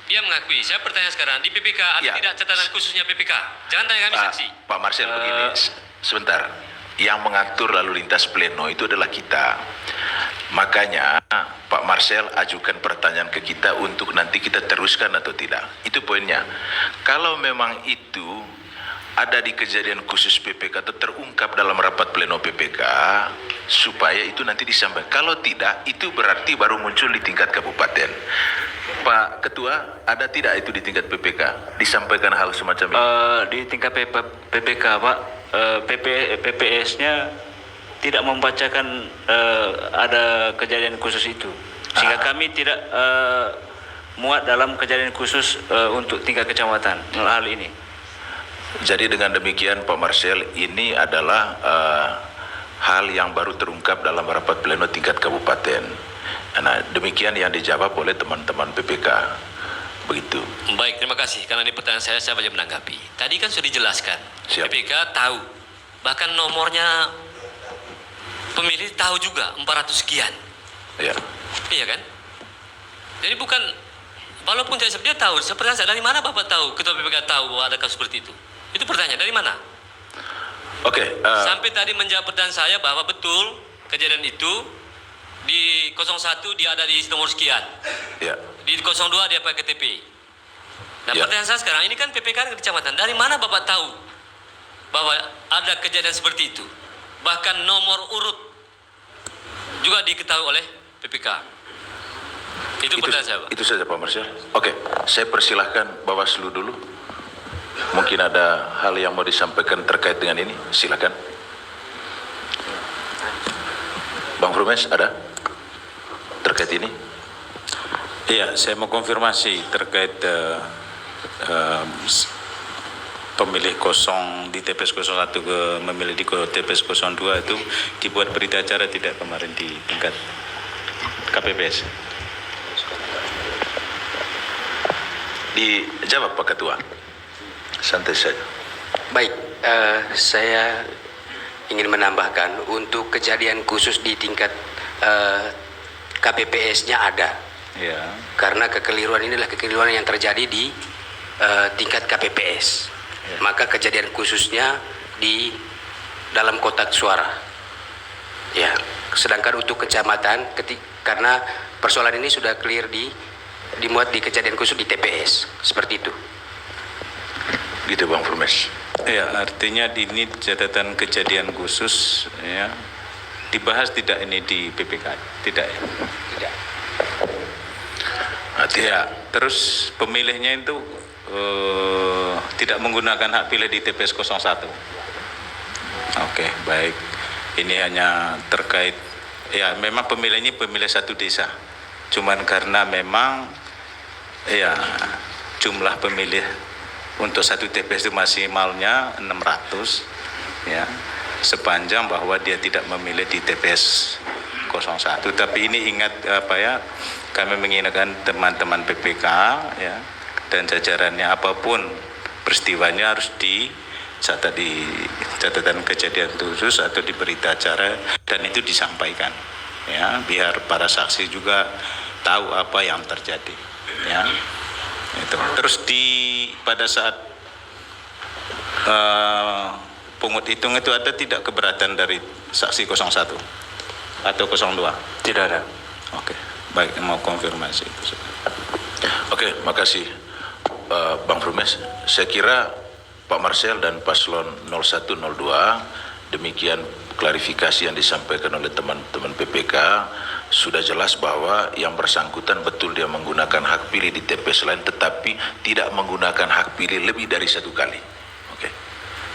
dia mengakui. Saya bertanya sekarang, di PPK ada Ya. tidak catatan khususnya PPK? Jangan tanya kami saksi. Pak Marcel begini, sebentar. Yang mengatur lalu lintas pleno itu adalah kita. Makanya Pak Marcel ajukan pertanyaan ke kita untuk nanti kita teruskan atau tidak. Itu poinnya. Kalau memang itu ada di kejadian khusus PPK atau terungkap dalam rapat pleno PPK, supaya itu nanti disampaikan. Kalau tidak, itu berarti baru muncul di tingkat kabupaten. Pak Ketua, ada tidak itu di tingkat PPK disampaikan hal semacam ini? Di tingkat PPK Pak, PPS-nya tidak membacakan ada kejadian khusus itu, sehingga kami tidak muat dalam kejadian khusus untuk tingkat kecamatan hal ini. Jadi dengan demikian Pak Marcel, ini adalah hal yang baru terungkap dalam rapat pleno tingkat kabupaten. Nah, demikian yang dijawab oleh teman-teman PPK. Begitu. Baik, terima kasih. Karena ini pertanyaan saya banyak menanggapi. Tadi kan sudah dijelaskan, Siap. PPK tahu, bahkan nomornya pemilih tahu juga 400 sekian. Ya. Iya kan? Jadi bukan, walaupun dia tahu, seperti saya, dari mana Bapak tahu, Ketua PPK tahu bahwa ada kasus seperti itu? Itu pertanyaan, dari mana? Oke. Sampai tadi menjawab pertanyaan saya bahwa betul kejadian itu di 01 dia ada di nomor sekian, Ya. di 02 dia pakai KTP. Nah Ya. pertanyaan saya sekarang, ini kan PPK kecamatan, dari mana Bapak tahu bahwa ada kejadian seperti itu? Bahkan nomor urut juga diketahui oleh PPK. Itu pertanyaan saya Pak. Itu saja Pak Marcel. Oke, saya persilahkan Bawaslu dulu. Mungkin ada hal yang mau disampaikan terkait dengan ini, silakan. Bang Frumes, ada terkait ini? Iya, saya mau konfirmasi terkait pemilih kosong di TPS 01 ke memilih di TPS 02 itu dibuat berita acara tidak kemarin di tingkat KPPS? Dijawab Pak Ketua. Santai saja. Baik, saya ingin menambahkan untuk kejadian khusus di tingkat KPPS-nya ada. Ya. Karena kekeliruan inilah kekeliruan yang terjadi di tingkat KPPS. Maka kejadian khususnya di dalam kotak suara. Ya, sedangkan untuk kecamatan karena persoalan ini sudah clear dimuat di kejadian khusus di TPS. Seperti itu. Gitu Bang Frumes. Ya, artinya ini catatan kejadian khusus ya. Dibahas tidak ini di PPK? Tidak ya? Tidak. Ya, terus pemilihnya itu tidak menggunakan hak pilih di TPS 01. Oke, baik. Ini hanya terkait ya memang pemilihnya pemilih satu desa. Cuman karena memang ya jumlah pemilih untuk satu TPS itu maksimalnya 600 ya, sepanjang bahwa dia tidak memilih di TPS 01. Tapi ini ingat apa ya, kami mengingatkan teman-teman PPK ya dan jajarannya, apapun peristiwanya harus dicatat di catatan kejadian khusus atau di berita acara dan itu disampaikan ya, biar para saksi juga tahu apa yang terjadi, ya. Itu. Terus pada saat pungut hitung itu ada tidak keberatan dari saksi 01 atau 02? Tidak ada. Oke, baik, mau konfirmasi itu. Oke, makasih Bang Frumes. Saya kira Pak Marcel dan Paslon 0102 demikian klarifikasi yang disampaikan oleh teman-teman PPK sudah jelas bahwa yang bersangkutan betul dia menggunakan hak pilih di TPS lain tetapi tidak menggunakan hak pilih lebih dari 1 kali. Oke,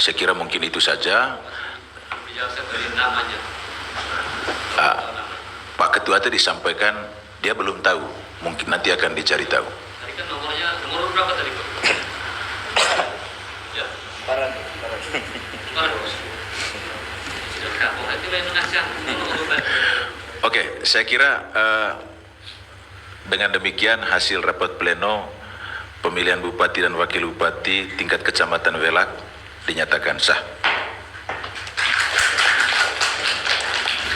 saya kira mungkin itu saja. Pak Ketua tadi disampaikan dia belum tahu, mungkin nanti akan dicari tahu. Tadi kan nomor berapa tadi Pak? Ya, Parah. Oke, saya kira dengan demikian hasil rapat pleno pemilihan Bupati dan Wakil Bupati tingkat Kecamatan Welak dinyatakan sah.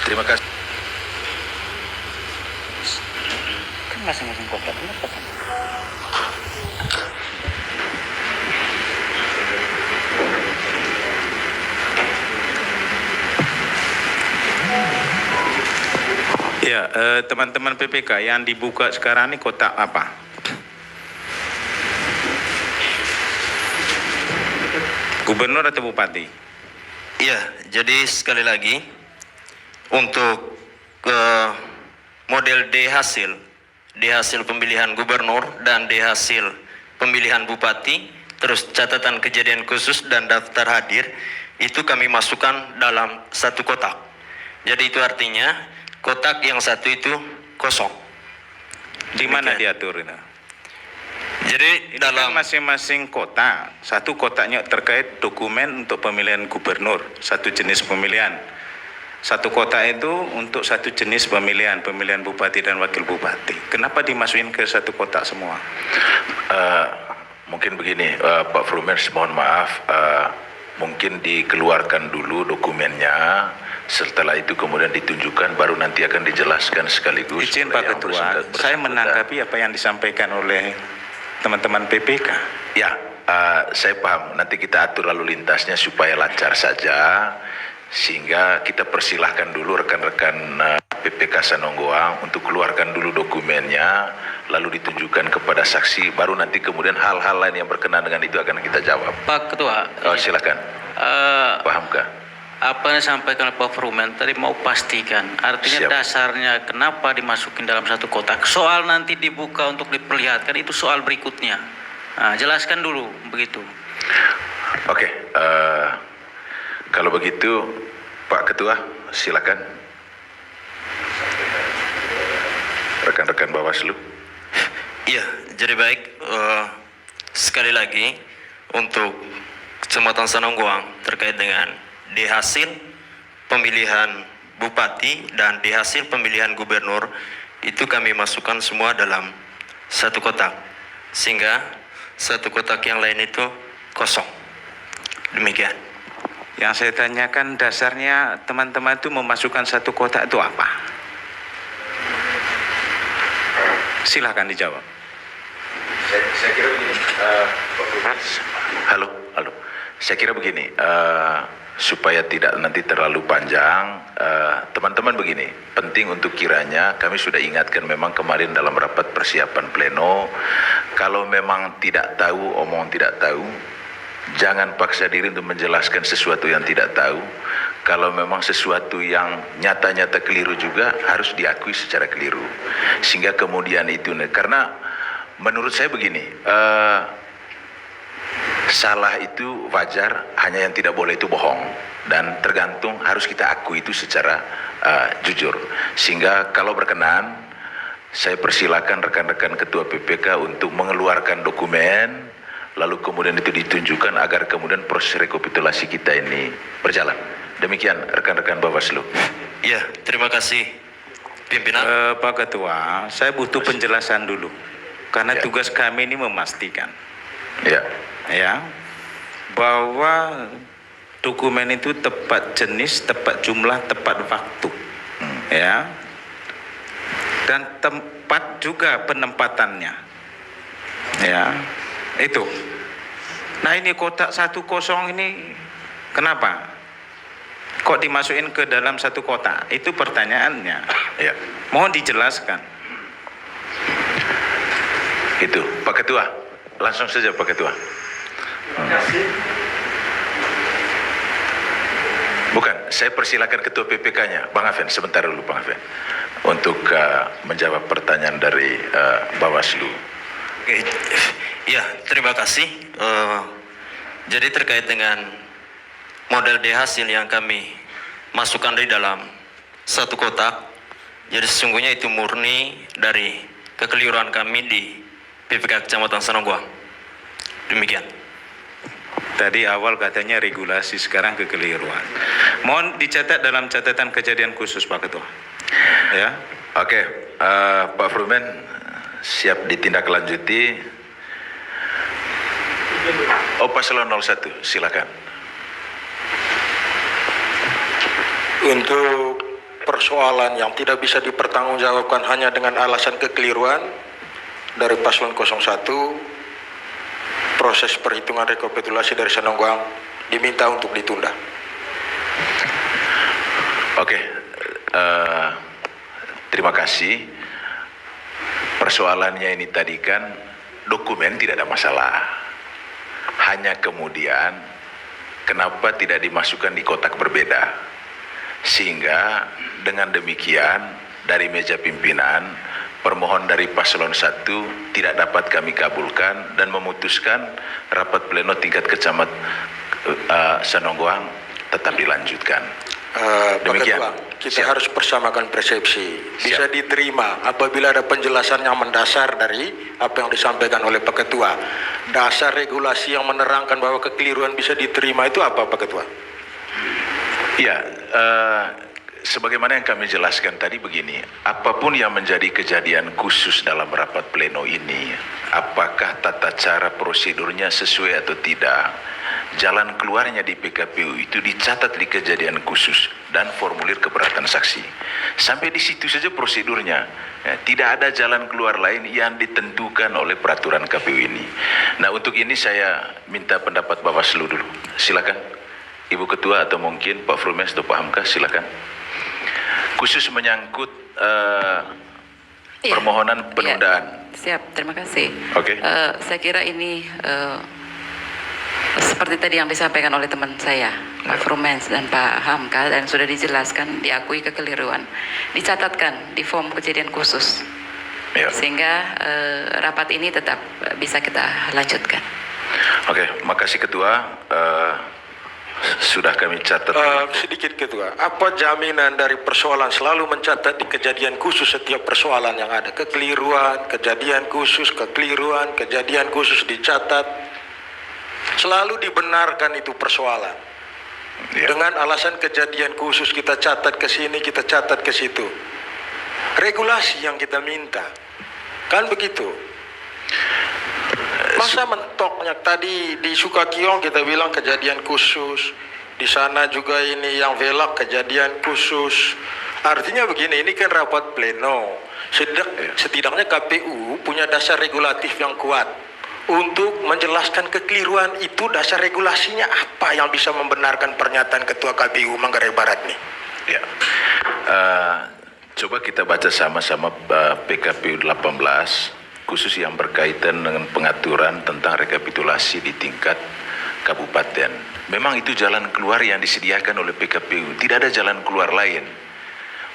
Terima kasih. Kan masing-masing kota kan? Ya, teman-teman PPK yang dibuka sekarang ini kotak apa? Gubernur atau Bupati? Iya, jadi sekali lagi untuk model D hasil pemilihan gubernur dan D hasil pemilihan bupati, terus catatan kejadian khusus dan daftar hadir itu kami masukkan dalam satu kotak. Jadi itu artinya kotak yang satu itu kosong. Di mana diatur itu? Jadi dalam masing-masing kota, satu kotaknya terkait dokumen untuk pemilihan gubernur, satu jenis pemilihan. Satu kotak itu untuk satu jenis pemilihan bupati dan wakil bupati. Kenapa dimasukin ke satu kotak semua? Mungkin begini, Pak Frumes, mohon maaf, mungkin dikeluarkan dulu dokumennya, setelah itu kemudian ditunjukkan, baru nanti akan dijelaskan sekaligus. Izin Pak Ketua, saya menanggapi apa yang disampaikan oleh teman-teman PPK. Ya, saya paham. Nanti kita atur lalu lintasnya supaya lancar saja, sehingga kita persilahkan dulu rekan-rekan PPK Sanonggoang untuk keluarkan dulu dokumennya, lalu ditunjukkan kepada saksi, baru nanti kemudian hal-hal lain yang berkenaan dengan itu akan kita jawab. Pak Ketua, Silakan. Pahamkah? apa yang disampaikan Pak Frumen tadi mau pastikan, artinya Siap. dasarnya kenapa dimasukin dalam satu kotak. Soal nanti dibuka untuk diperlihatkan itu soal berikutnya. Nah, jelaskan dulu begitu. Oke, kalau begitu Pak Ketua silakan. Rekan-rekan Bawaslu. Iya, jadi baik, sekali lagi untuk Kecamatan Sanonggoang terkait dengan di hasil pemilihan bupati dan di hasil pemilihan gubernur itu kami masukkan semua dalam satu kotak, sehingga satu kotak yang lain itu kosong. Demikian. Yang saya tanyakan dasarnya teman-teman itu memasukkan satu kotak itu apa? Silahkan dijawab. Saya kira begini, halo. Saya kira begini, supaya tidak nanti terlalu panjang, teman-teman begini, penting untuk kiranya kami sudah ingatkan memang kemarin dalam rapat persiapan pleno, kalau memang tidak tahu, omong tidak tahu, jangan paksa diri untuk menjelaskan sesuatu yang tidak tahu. Kalau memang sesuatu yang nyata-nyata keliru juga harus diakui secara keliru, sehingga kemudian itu, karena menurut saya begini, salah itu wajar, hanya yang tidak boleh itu bohong, dan tergantung harus kita akui itu secara jujur. Sehingga kalau berkenan, saya persilakan rekan-rekan ketua PPK untuk mengeluarkan dokumen, lalu kemudian itu ditunjukkan agar kemudian proses rekapitulasi kita ini berjalan. Demikian rekan-rekan Bawaslu. Iya, terima kasih pimpinan. Pak Ketua, saya butuh penjelasan dulu, karena Ya. tugas kami ini memastikan. Ya, Bahwa dokumen itu tepat jenis, tepat jumlah, tepat waktu, ya. Dan tepat juga penempatannya. Ya, itu. Nah ini kotak 10 ini kenapa? Kok dimasukin ke dalam satu kotak? Itu pertanyaannya. Ya. Mohon dijelaskan. Itu, Pak Ketua. Langsung saja Pak Ketua. Bukan, saya persilakan Ketua PPK-nya, Bang Afen. Sebentar dulu Bang Afen, untuk menjawab pertanyaan dari Bawaslu. Oke, ya terima kasih. Jadi terkait dengan model D hasil yang kami masukkan di dalam satu kotak, jadi sesungguhnya itu murni dari kekeliruan kami di PPK Kecamatan Sanongguang. Demikian. Tadi awal katanya regulasi, sekarang kekeliruan. Mohon dicatat dalam catatan kejadian khusus Pak Ketua. Ya. Oke, Pak Frumen siap ditindaklanjuti. Paslon 01, silakan. Untuk persoalan yang tidak bisa dipertanggungjawabkan hanya dengan alasan kekeliruan dari paslon 01, proses perhitungan rekapitulasi dari Sanongguang diminta untuk ditunda. Oke, terima kasih. Persoalannya ini tadi kan dokumen tidak ada masalah. Hanya kemudian kenapa tidak dimasukkan di kotak berbeda? Sehingga dengan demikian dari meja pimpinan permohon dari paslon 1 tidak dapat kami kabulkan dan memutuskan rapat pleno tingkat kecamatan Sanongguang tetap dilanjutkan. Demikian. Pak Ketua, kita harus persamakan persepsi. Bisa diterima apabila ada penjelasan yang mendasar dari apa yang disampaikan oleh Pak Ketua. Dasar regulasi yang menerangkan bahwa kekeliruan bisa diterima itu apa Pak Ketua? Ya, sebagaimana yang kami jelaskan tadi begini, apapun yang menjadi kejadian khusus dalam rapat pleno ini, apakah tata cara prosedurnya sesuai atau tidak, jalan keluarnya di PKPU itu dicatat di kejadian khusus dan formulir keberatan saksi. Sampai di situ saja prosedurnya. Ya, tidak ada jalan keluar lain yang ditentukan oleh peraturan KPU ini. Nah, untuk ini saya minta pendapat Bawaslu dulu. Silakan, Ibu Ketua atau mungkin Pak Frumes atau Pak Hamka, silakan. Khusus menyangkut permohonan penundaan. Siap, terima kasih. Oke. Saya kira ini seperti tadi yang disampaikan oleh teman saya, Pak Frumens dan Pak Hamka, dan sudah dijelaskan, diakui kekeliruan, dicatatkan di form kejadian khusus, sehingga rapat ini tetap bisa kita lanjutkan. Oke, makasih Ketua. Sudah kami catat. Sedikit Ketua, apa jaminan dari persoalan selalu mencatat di kejadian khusus setiap persoalan yang ada? Kekeliruan, kejadian khusus, kekeliruan, kejadian khusus dicatat. Selalu dibenarkan itu persoalan. Dengan alasan kejadian khusus kita catat ke sini, kita catat ke situ. Regulasi yang kita minta. Kan begitu. Masa mentoknya tadi di Sukakiong kita bilang kejadian khusus, di sana juga ini yang velak kejadian khusus. Artinya begini, ini kan rapat pleno. Setidaknya KPU punya dasar regulatif yang kuat untuk menjelaskan kekeliruan itu. Dasar regulasinya apa yang bisa membenarkan pernyataan Ketua KPU Manggarai Barat nih? Ya. Coba kita baca sama-sama PKPU 18 khusus yang berkaitan dengan pengaturan tentang rekapitulasi di tingkat kabupaten. Memang itu jalan keluar yang disediakan oleh PKPU, tidak ada jalan keluar lain.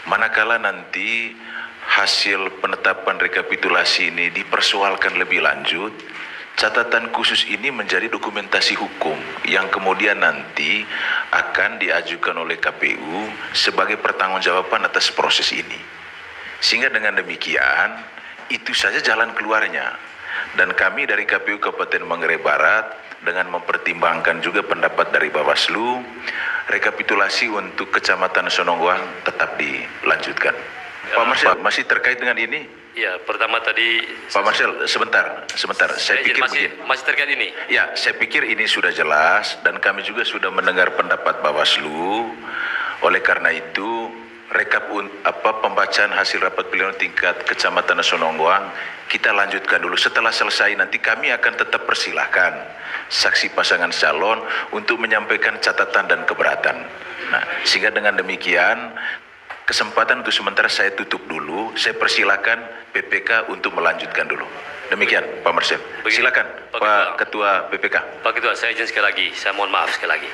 Manakala nanti hasil penetapan rekapitulasi ini dipersoalkan lebih lanjut, catatan khusus ini menjadi dokumentasi hukum yang kemudian nanti akan diajukan oleh KPU sebagai pertanggungjawaban atas proses ini. Sehingga dengan demikian itu saja jalan keluarnya. Dan kami dari KPU Kabupaten Manggarai Barat dengan mempertimbangkan juga pendapat dari Bawaslu, rekapitulasi untuk Kecamatan Sanongguang tetap dilanjutkan. Pak Marcel, masih terkait dengan ini? Ya, pertama tadi Pak Marcel, sebentar. Saya pikir masih terkait ini. Ya, saya pikir ini sudah jelas dan kami juga sudah mendengar pendapat Bawaslu. Oleh karena itu, pembacaan hasil rapat pleno tingkat Kecamatan Sononggoang kita lanjutkan dulu. Setelah selesai nanti kami akan tetap persilahkan saksi pasangan calon untuk menyampaikan catatan dan keberatan. Nah, sehingga dengan demikian kesempatan untuk sementara saya tutup dulu. Saya persilahkan PPK untuk melanjutkan dulu. Demikian Pak Marcel. Silakan Pak Ketua PPK. Pak Ketua, saya izin sekali lagi, saya mohon maaf sekali lagi.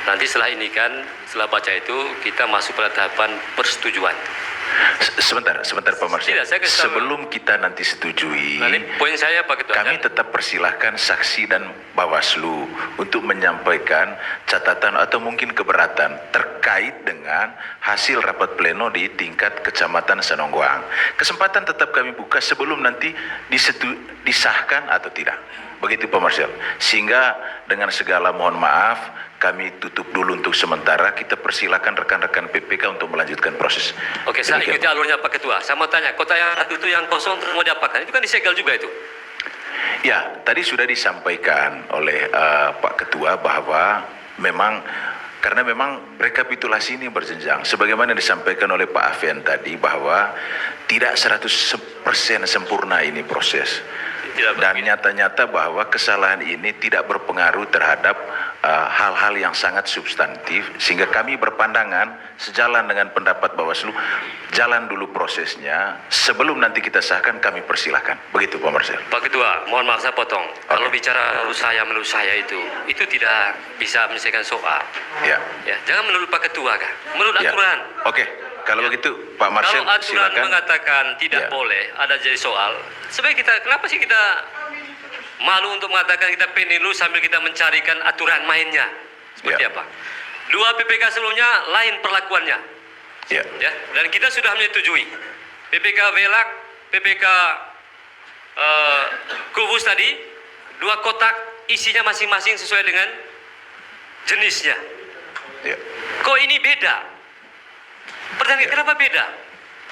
Nanti setelah ini kan, setelah baca itu, kita masuk pada tahapan persetujuan. Sebentar Pak Marcel. Tidak, sebelum kita nanti setujui, nanti poin saya Pak Ketua, kami tetap persilahkan saksi dan Bawaslu untuk menyampaikan catatan atau mungkin keberatan terkait dengan hasil rapat pleno di tingkat Kecamatan Sononggoang. Kesempatan tetap kami buka sebelum nanti disahkan atau tidak. Begitu Pak Marcel. Sehingga dengan segala mohon maaf, kami tutup dulu untuk sementara. Kita persilakan rekan-rekan PPK untuk melanjutkan proses. Oke, saya ikuti alurnya Pak Ketua. Saya mau tanya, kota yang satu itu yang kosong mau diapakan? Itu kan disegel juga itu. Ya, tadi sudah disampaikan oleh Pak Ketua bahwa karena memang rekapitulasi ini berjenjang. Sebagaimana disampaikan oleh Pak Afian tadi bahwa tidak 100% sempurna ini proses. Dan nyata-nyata bahwa kesalahan ini tidak berpengaruh terhadap hal-hal yang sangat substantif, sehingga kami berpandangan sejalan dengan pendapat Bawaslu, jalan dulu prosesnya, sebelum nanti kita sahkan kami persilahkan. Begitu Pak Marcel. Pak Ketua, mohon maaf saya potong. Kalau bicara menurut saya itu tidak bisa menyelesaikan soal. Ya. Jangan menurut Pak Ketua kan, menurut aturan. Oke. Kalau begitu Pak Marcel, kalau aturan silakan. Mengatakan tidak boleh ada jadi soal, sebenarnya kenapa sih kita malu untuk mengatakan kita pemilu sambil kita mencarikan aturan mainnya seperti apa? Dua PPK sebelumnya lain perlakuannya. Ya, dan kita sudah menyetujui PPK Velak, PPK Kubus tadi, dua kotak isinya masing-masing sesuai dengan jenisnya. Kok ini beda? Pertanyaan, kenapa beda?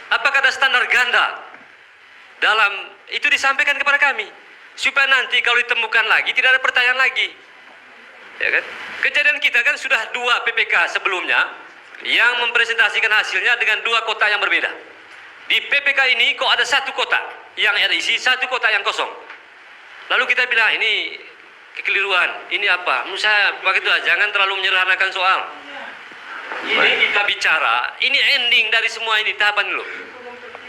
Apakah ada standar ganda? Dalam itu disampaikan kepada kami supaya nanti kalau ditemukan lagi tidak ada pertanyaan lagi. Ya kan? Kejadian kita kan sudah dua PPK sebelumnya yang mempresentasikan hasilnya dengan dua kotak yang berbeda. Di PPK ini kok ada satu kotak yang ada isi, satu kotak yang kosong. Lalu kita bilang ini kekeliruan, ini apa? Menurut saya Pak Ketua, jangan terlalu menyederhanakan soal. Ini kita bicara, ini ending dari semua ini, tahapan dulu.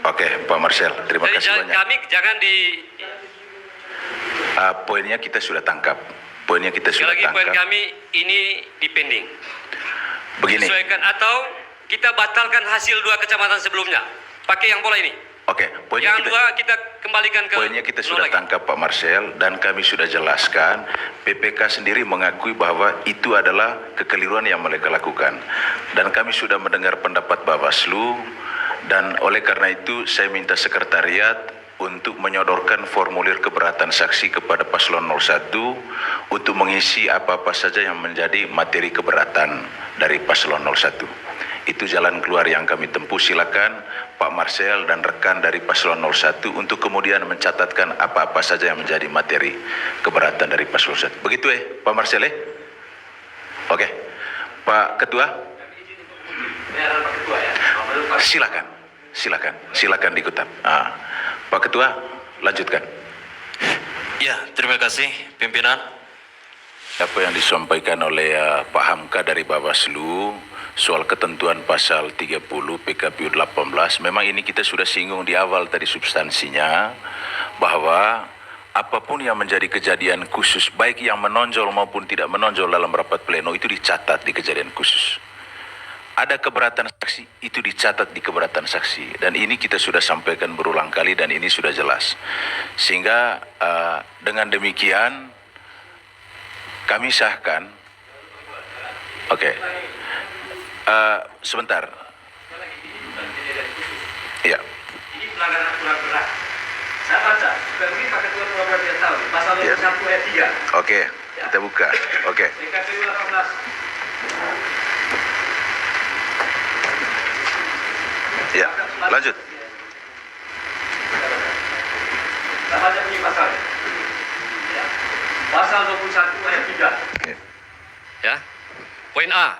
Oke, Pak Marcel, terima kasih banyak. Kami jangan poinnya kita sudah tangkap. Poin kami ini dipending. Begini. Sesuaikan atau kita batalkan hasil dua kecamatan sebelumnya. Pakai yang pola ini. Oke, yang dua kita kembalikan ke poinnya kita sudah tangkap Pak Marcel, dan kami sudah jelaskan. PPK sendiri mengakui bahwa itu adalah kekeliruan yang mereka lakukan, dan kami sudah mendengar pendapat Bawaslu, dan oleh karena itu saya minta sekretariat untuk menyodorkan formulir keberatan saksi kepada paslon 01 untuk mengisi apa-apa saja yang menjadi materi keberatan dari paslon 01. Itu jalan keluar yang kami tempuh. Silakan Pak Marcel dan rekan dari paslon 01 untuk kemudian mencatatkan apa-apa saja yang menjadi materi keberatan dari paslon 01. Begitu Pak Marcel Oke. Pak Ketua. Silakan diikutan. Pak Ketua, lanjutkan. Ya, terima kasih pimpinan. Apa yang disampaikan oleh Pak Hamka dari Bawaslu soal ketentuan pasal 30 PKPU 18, memang ini kita sudah singgung di awal tadi substansinya, bahwa apapun yang menjadi kejadian khusus, baik yang menonjol maupun tidak menonjol dalam rapat pleno, itu dicatat di kejadian khusus. Ada keberatan saksi, itu dicatat di keberatan saksi, dan ini kita sudah sampaikan berulang kali dan ini sudah jelas. Sehingga dengan demikian kami sahkan. Oke. Sebentar. Ya. Ini pelanggaran aturan berat. Saya baca, mungkin Pak Ketua Pura-pura tidak tahu, pasal 21 ayat 3. Oke, kita buka. Oke. PKPU 18. Ya, lanjut. Saya baca bunyi pasal. Ya. Pasal 21 ayat 3. Ya. Poin A.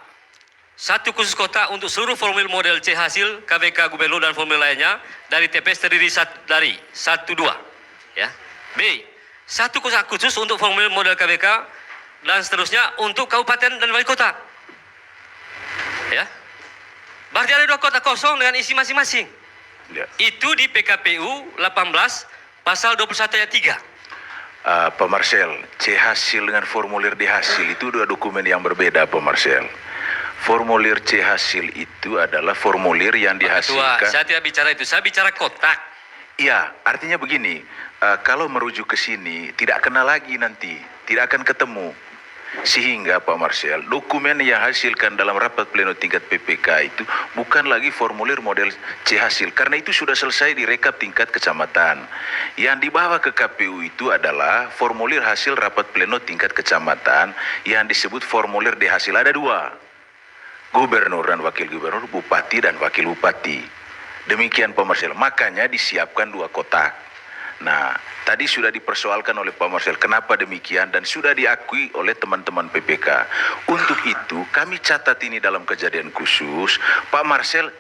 satu khusus kotak untuk seluruh formulir model C hasil KVK Gubernur dan formulir lainnya dari TPS terdiri dari 1, 2. Ya. B. Satu kotak khusus untuk formulir model KVK dan seterusnya untuk kabupaten dan wali kota. Ya. Berarti ada 2 kotak kosong dengan isi masing-masing. Ya. Itu di PKPU 18 pasal 21 ayat 3. Pak Marcel, C hasil dengan formulir D hasil itu 2 dokumen yang berbeda, Pak Marcel. Formulir C hasil itu adalah formulir yang dihasilkan. Saya tidak bicara itu, saya bicara kotak. Iya, artinya begini, kalau merujuk ke sini tidak kena lagi nanti, tidak akan ketemu. Sehingga Pak Marcel, dokumen yang hasilkan dalam rapat pleno tingkat PPK itu bukan lagi formulir model C hasil, karena itu sudah selesai direkap tingkat kecamatan. Yang dibawa ke KPU itu adalah formulir hasil rapat pleno tingkat kecamatan yang disebut formulir D hasil. Ada 2, gubernur dan wakil gubernur, bupati dan wakil bupati. Demikian Pak Marcel, makanya disiapkan 2 kotak. Nah, tadi sudah dipersoalkan oleh Pak Marcel kenapa demikian dan sudah diakui oleh teman-teman PPK. Untuk itu kami catat ini dalam kejadian khusus. Pak Marcel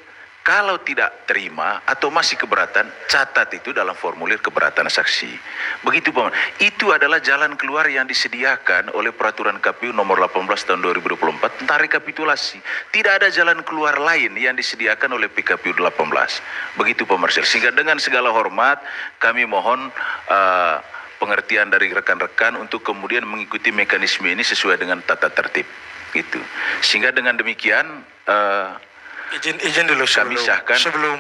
kalau tidak terima atau masih keberatan, catat itu dalam formulir keberatan saksi. Begitu Pak Marcel. Itu adalah jalan keluar yang disediakan oleh peraturan KPU nomor 18 tahun 2024 tentang rekapitulasi. Tidak ada jalan keluar lain yang disediakan oleh PKPU 18. Begitu Pak Marcel. Sehingga dengan segala hormat kami mohon pengertian dari rekan-rekan untuk kemudian mengikuti mekanisme ini sesuai dengan tata tertib. Gitu. Sehingga dengan demikian Izin dulu kami sahkan. Sebelum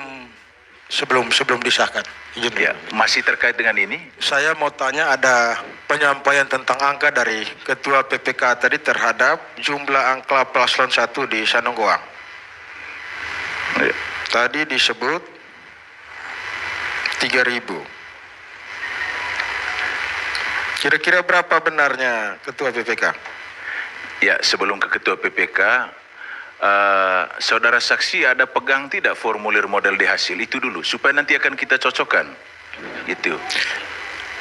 disahkan. Izin dulu. Ya, masih terkait dengan ini. Saya mau tanya, ada penyampaian tentang angka dari Ketua PPK tadi terhadap jumlah angka paslon 1 di Sanonggoang. Ya. Tadi disebut 3.000. Kira-kira berapa benarnya Ketua PPK? Ya, sebelum ke Ketua PPK, saudara saksi ada pegang tidak formulir model D hasil itu dulu supaya nanti akan kita cocokkan. Itu.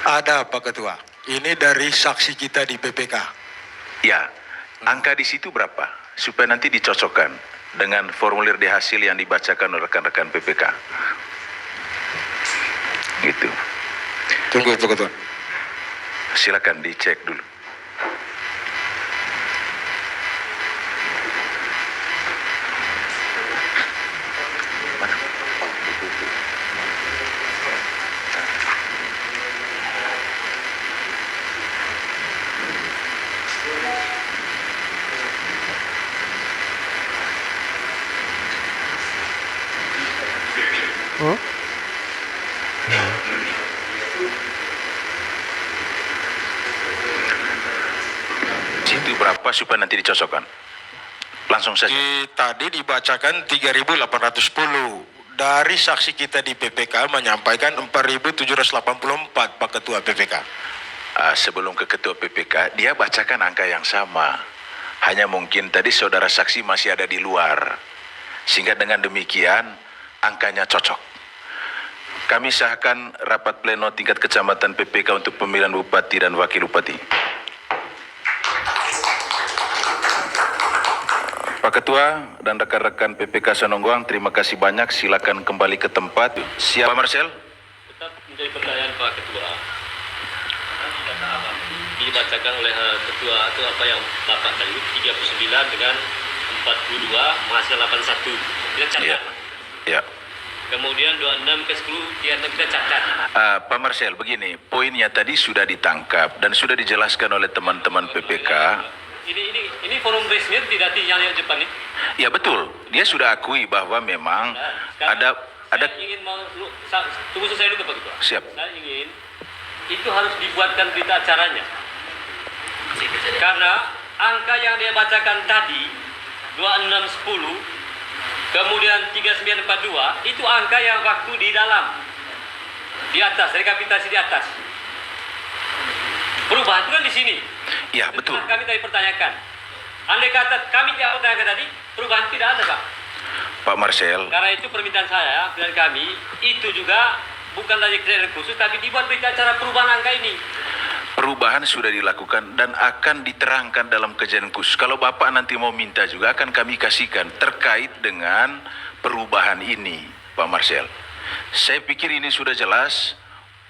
Ada Pak Ketua. Ini dari saksi kita di PPK. Ya, angka di situ berapa supaya nanti dicocokkan dengan formulir D hasil yang dibacakan oleh rekan-rekan PPK. Gitu. Tunggu Pak Ketua. Silakan dicek dulu. Situ berapa supaya nanti dicocokkan? Langsung saja. Tadi dibacakan 3.810. Dari saksi kita di PPK menyampaikan 4.784 Pak Ketua PPK. Sebelum ke Ketua PPK, dia bacakan angka yang sama. Hanya mungkin tadi saudara saksi masih ada di luar. Sehingga dengan demikian angkanya cocok. Kami sahkan rapat pleno tingkat kecamatan PPK untuk pemilihan bupati dan wakil bupati. Pak Ketua dan rekan-rekan PPK Sanonggoang, terima kasih banyak. Silakan kembali ke tempat. Siap, Pak Marcel? Tetap menjadi pertanyaan Pak Ketua. Dibacakan oleh Ketua itu apa yang Bapak tadi 39 dengan 42 menghasilkan 81. Kita catat. Ya. Ya. Kemudian 26 ke 10 kita catat. Pak Marcel, begini, poinnya tadi sudah ditangkap dan sudah dijelaskan oleh teman-teman PPK. Ini forum resmi tidak yang Jepang ini. Ya betul, dia sudah akui bahwa memang ada. Saya ingin tunggu saya dulu Pak Ketua. Siap. Saya ingin itu harus dibuatkan berita acaranya. Karena angka yang dia bacakan tadi 2610 kemudian 3942 itu angka yang waktu di dalam di atas, rekapitulasi di atas. Perubahan itu kan di sini. Ya betul. Kami tadi pertanyakan. Andai kata kami tidak pertanyakan tadi, perubahan tidak ada Pak. Pak Marcel. Karena itu permintaan saya dan kami itu juga bukan lagi kejadian khusus tapi dibuat berita acara perubahan angka ini. perubahan sudah dilakukan dan akan diterangkan dalam kejadian khusus. Kalau Bapak nanti mau minta juga akan kami kasihkan terkait dengan perubahan ini, Pak Marcel. Saya pikir ini sudah jelas.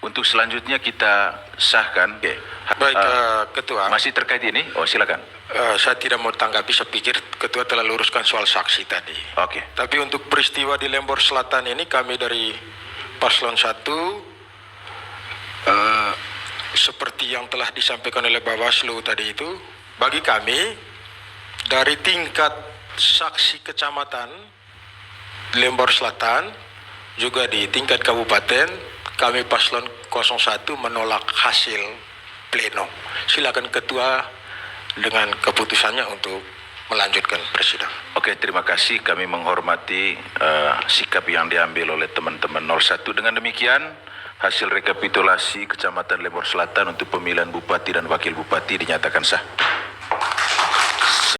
Untuk selanjutnya kita sahkan. Oke. Baik, Ketua. Masih terkait ini? Oh, silakan. Saya tidak mau tanggapi, saya pikir Ketua telah luruskan soal saksi tadi. Oke. Tapi untuk peristiwa di Lembor Selatan ini kami dari Paslon 1 seperti yang telah disampaikan oleh Bawaslu tadi itu, bagi kami dari tingkat saksi kecamatan Lembor Selatan juga di tingkat kabupaten kami Paslon 01 menolak hasil pleno. Silakan Ketua dengan keputusannya untuk melanjutkan persidangan. Oke, terima kasih. Kami menghormati sikap yang diambil oleh teman-teman 01. Dengan demikian, hasil rekapitulasi Kecamatan Lembor Selatan untuk pemilihan Bupati dan Wakil Bupati dinyatakan sah.